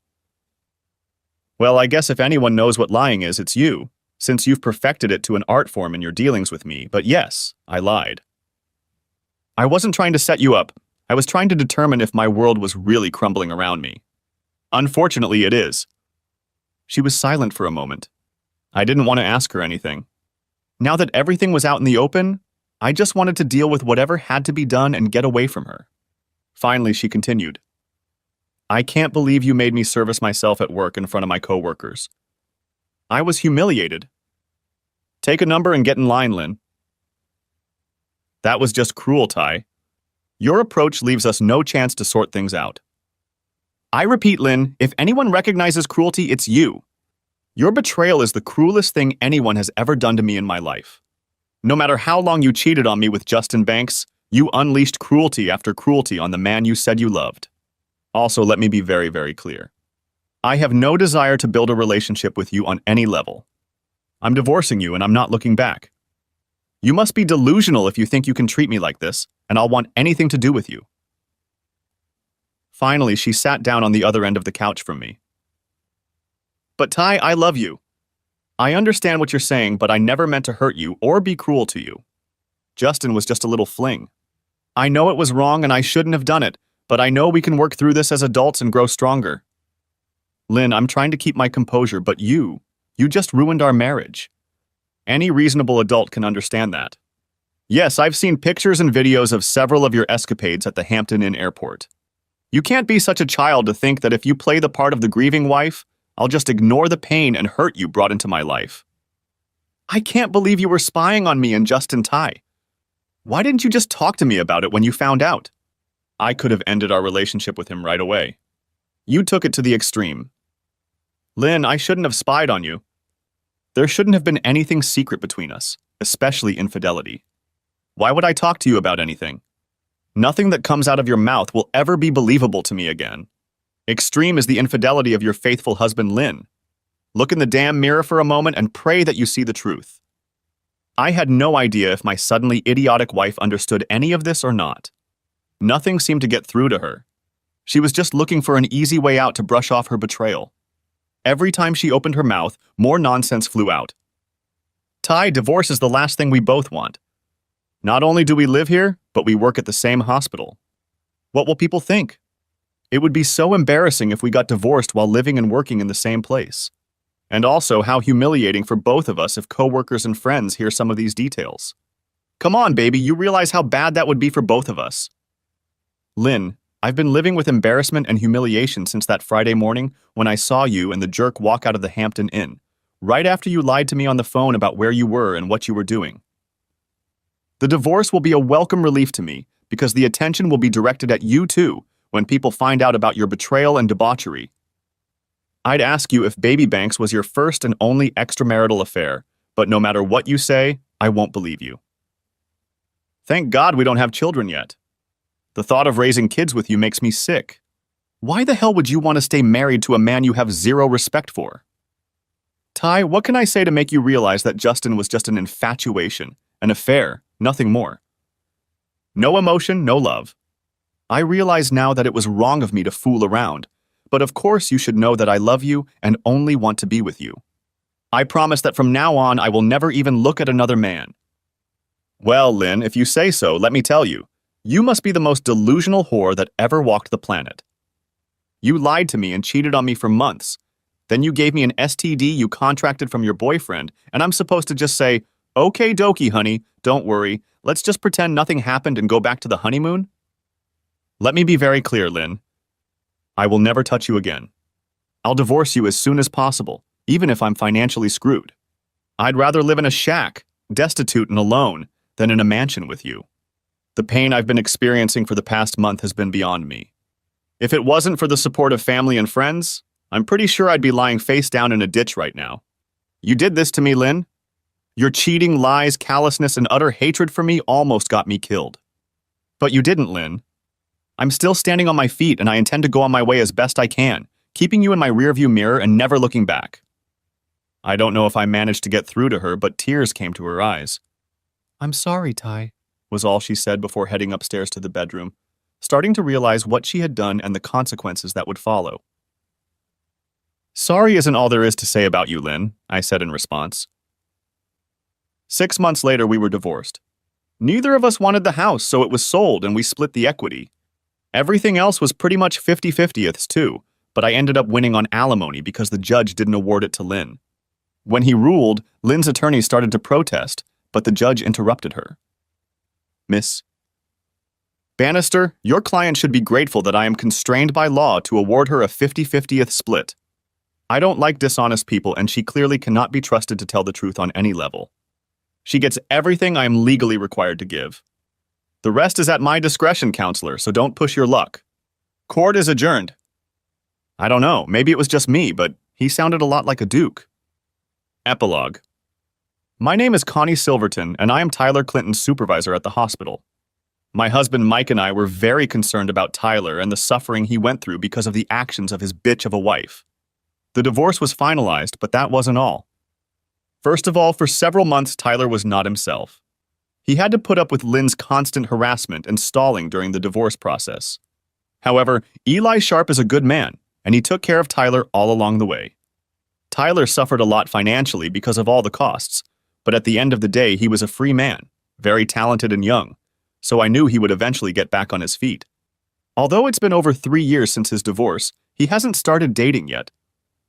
Well, I guess if anyone knows what lying is, it's you, since you've perfected it to an art form in your dealings with me. But yes, I lied. I wasn't trying to set you up. I was trying to determine if my world was really crumbling around me. Unfortunately, it is. She was silent for a moment. I didn't want to ask her anything. Now that everything was out in the open, I just wanted to deal with whatever had to be done and get away from her. Finally, she continued. I can't believe you made me service myself at work in front of my coworkers. I was humiliated. Take a number and get in line, Lynn. That was just cruel, Ty. Your approach leaves us no chance to sort things out. I repeat, Lynn, if anyone recognizes cruelty, it's you. Your betrayal is the cruelest thing anyone has ever done to me in my life. No matter how long you cheated on me with Justin Banks, you unleashed cruelty after cruelty on the man you said you loved. Also, let me be very, very clear. I have no desire to build a relationship with you on any level. I'm divorcing you and I'm not looking back. You must be delusional if you think you can treat me like this, and I'll want anything to do with you. Finally, she sat down on the other end of the couch from me. But Ty, I love you. I understand what you're saying, but I never meant to hurt you or be cruel to you. Justin was just a little fling. I know it was wrong and I shouldn't have done it, but I know we can work through this as adults and grow stronger. Lynn, I'm trying to keep my composure, but you just ruined our marriage. Any reasonable adult can understand that. Yes, I've seen pictures and videos of several of your escapades at the Hampton Inn airport. You can't be such a child to think that if you play the part of the grieving wife, I'll just ignore the pain and hurt you brought into my life. I can't believe you were spying on me and Justin Ty. Why didn't you just talk to me about it when you found out? I could have ended our relationship with him right away. You took it to the extreme. Lynn, I shouldn't have spied on you. There shouldn't have been anything secret between us, especially infidelity. Why would I talk to you about anything? Nothing that comes out of your mouth will ever be believable to me again. Extreme is the infidelity of your faithful husband, Lynn. Look in the damn mirror for a moment and pray that you see the truth. I had no idea if my suddenly idiotic wife understood any of this or not. Nothing seemed to get through to her. She was just looking for an easy way out to brush off her betrayal. Every time she opened her mouth, more nonsense flew out. Ty, divorce is the last thing we both want. Not only do we live here, but we work at the same hospital. What will people think? It would be so embarrassing if we got divorced while living and working in the same place. And also how humiliating for both of us if coworkers and friends hear some of these details. Come on, baby, you realize how bad that would be for both of us. Lynn, I've been living with embarrassment and humiliation since that Friday morning when I saw you and the jerk walk out of the Hampton Inn, right after you lied to me on the phone about where you were and what you were doing. The divorce will be a welcome relief to me because the attention will be directed at you too when people find out about your betrayal and debauchery. I'd ask you if Baby Banks was your first and only extramarital affair, but no matter what you say, I won't believe you. Thank God we don't have children yet. The thought of raising kids with you makes me sick. Why the hell would you want to stay married to a man you have zero respect for? Ty, what can I say to make you realize that Justin was just an infatuation, an affair, nothing more? No emotion, no love. I realize now that it was wrong of me to fool around, but of course you should know that I love you and only want to be with you. I promise that from now on I will never even look at another man. Well, Lynn, if you say so, let me tell you, you must be the most delusional whore that ever walked the planet. You lied to me and cheated on me for months. Then you gave me an STD you contracted from your boyfriend, and I'm supposed to just say, "Okay dokie, honey, don't worry, let's just pretend nothing happened and go back to the honeymoon?" Let me be very clear, Lynn. I will never touch you again. I'll divorce you as soon as possible, even if I'm financially screwed. I'd rather live in a shack, destitute and alone, than in a mansion with you. The pain I've been experiencing for the past month has been beyond me. If it wasn't for the support of family and friends, I'm pretty sure I'd be lying face down in a ditch right now. You did this to me, Lynn. Your cheating, lies, callousness, and utter hatred for me almost got me killed. But you didn't, Lynn. I'm still standing on my feet and I intend to go on my way as best I can, keeping you in my rearview mirror and never looking back. I don't know if I managed to get through to her, but tears came to her eyes. I'm sorry, Ty, was all she said before heading upstairs to the bedroom, starting to realize what she had done and the consequences that would follow. Sorry isn't all there is to say about you, Lynn, I said in response. 6 months later, we were divorced. Neither of us wanted the house, so it was sold and we split the equity. Everything else was pretty much 50-50ths too, but I ended up winning on alimony because the judge didn't award it to Lynn. When he ruled, Lynn's attorney started to protest, but the judge interrupted her. Miss Bannister, your client should be grateful that I am constrained by law to award her a 50-50th split. I don't like dishonest people, and she clearly cannot be trusted to tell the truth on any level. She gets everything I am legally required to give. The rest is at my discretion, counselor, so don't push your luck. Court is adjourned. I don't know, maybe it was just me, but he sounded a lot like a duke. Epilogue. My name is Connie Silverton, and I am Tyler Clinton's supervisor at the hospital. My husband Mike and I were very concerned about Tyler and the suffering he went through because of the actions of his bitch of a wife. The divorce was finalized, but that wasn't all. First of all, for several months, Tyler was not himself. He had to put up with Lynn's constant harassment and stalling during the divorce process. However, Eli Sharp is a good man, and he took care of Tyler all along the way. Tyler suffered a lot financially because of all the costs, but at the end of the day, he was a free man, very talented and young, so I knew he would eventually get back on his feet. Although it's been over 3 years since his divorce, he hasn't started dating yet.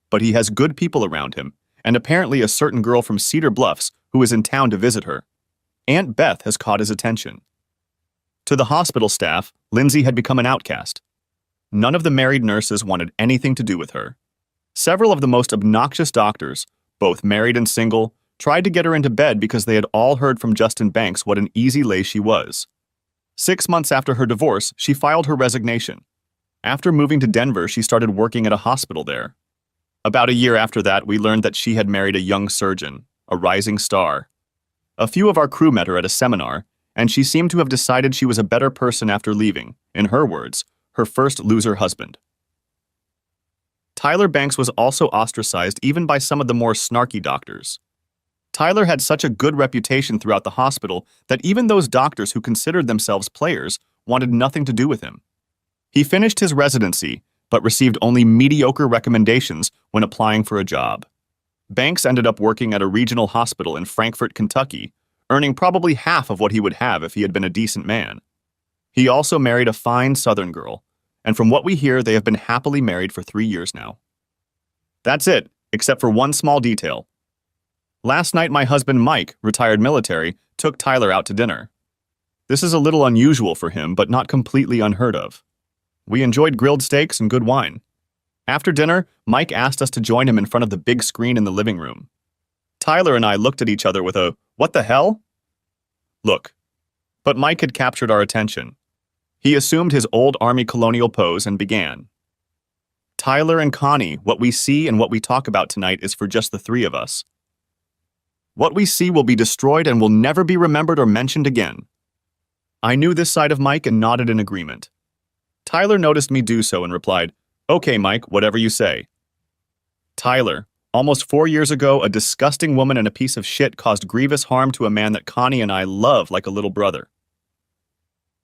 But he has good people around him, and apparently a certain girl from Cedar Bluffs who is in town to visit her. Aunt Beth has caught his attention. To the hospital staff, Lindsay had become an outcast. None of the married nurses wanted anything to do with her. Several of the most obnoxious doctors, both married and single, tried to get her into bed because they had all heard from Justin Banks what an easy lay she was. 6 months after her divorce, she filed her resignation. After moving to Denver, she started working at a hospital there. About a year after that, we learned that she had married a young surgeon, a rising star. A few of our crew met her at a seminar, and she seemed to have decided she was a better person after leaving, in her words, her first loser husband. Tyler Banks was also ostracized even by some of the more snarky doctors. Tyler had such a good reputation throughout the hospital that even those doctors who considered themselves players wanted nothing to do with him. He finished his residency, but received only mediocre recommendations when applying for a job. Banks ended up working at a regional hospital in Frankfort, Kentucky, earning probably half of what he would have if he had been a decent man. He also married a fine Southern girl, and from what we hear, they have been happily married for 3 years now. That's it, except for one small detail. Last night, my husband Mike, retired military, took Tyler out to dinner. This is a little unusual for him, but not completely unheard of. We enjoyed grilled steaks and good wine. After dinner, Mike asked us to join him in front of the big screen in the living room. Tyler and I looked at each other with a, "What the hell?" look. But Mike had captured our attention. He assumed his old Army colonial pose and began. "Tyler and Connie, what we see and what we talk about tonight is for just the three of us. What we see will be destroyed and will never be remembered or mentioned again." I knew this side of Mike and nodded in agreement. Tyler noticed me do so and replied, "Okay, Mike, whatever you say." Tyler, almost 4 years ago, a disgusting woman and a piece of shit caused grievous harm to a man that Connie and I love like a little brother.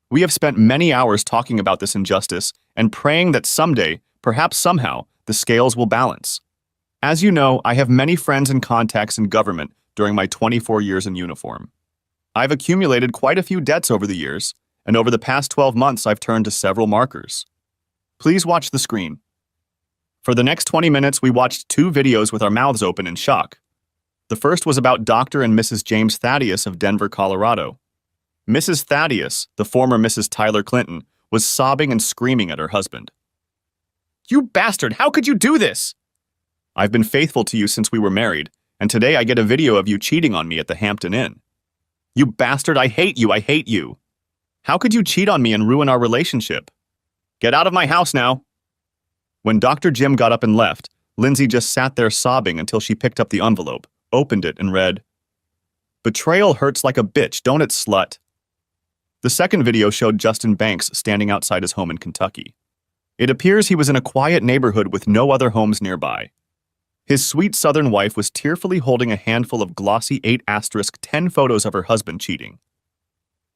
We have spent many hours talking about this injustice and praying that someday, perhaps somehow, the scales will balance. As you know, I have many friends and contacts in government during my 24 years in uniform. I've accumulated quite a few debts over the years, and over the past 12 months I've turned to several markers. Please watch the screen. For the next 20 minutes, we watched 2 videos with our mouths open in shock. The first was about Dr. and Mrs. James Thaddeus of Denver, Colorado. Mrs. Thaddeus, the former Mrs. Tyler Clinton, was sobbing and screaming at her husband. "You bastard, how could you do this? I've been faithful to you since we were married, and today I get a video of you cheating on me at the Hampton Inn. You bastard, I hate you, I hate you. How could you cheat on me and ruin our relationship? Get out of my house now." When Dr. Jim got up and left, Lindsay just sat there sobbing until she picked up the envelope, opened it, and read, "Betrayal hurts like a bitch, don't it, slut?" The second video showed Justin Banks standing outside his home in Kentucky. It appears he was in a quiet neighborhood with no other homes nearby. His sweet Southern wife was tearfully holding a handful of glossy 8*10 photos of her husband cheating.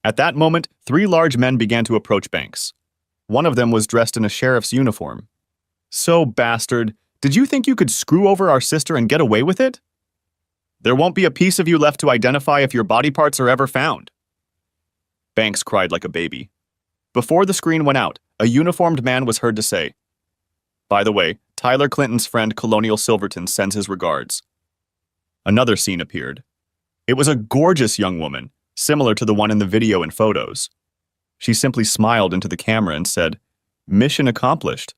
At that moment, 3 large men began to approach Banks. One of them was dressed in a sheriff's uniform. "So, bastard, did you think you could screw over our sister and get away with it? There won't be a piece of you left to identify if your body parts are ever found." Banks cried like a baby. Before the screen went out, a uniformed man was heard to say, "By the way, Tyler Clinton's friend Colonial Silverton sends his regards." Another scene appeared. It was a gorgeous young woman, similar to the one in the video and photos. She simply smiled into the camera and said, "Mission accomplished."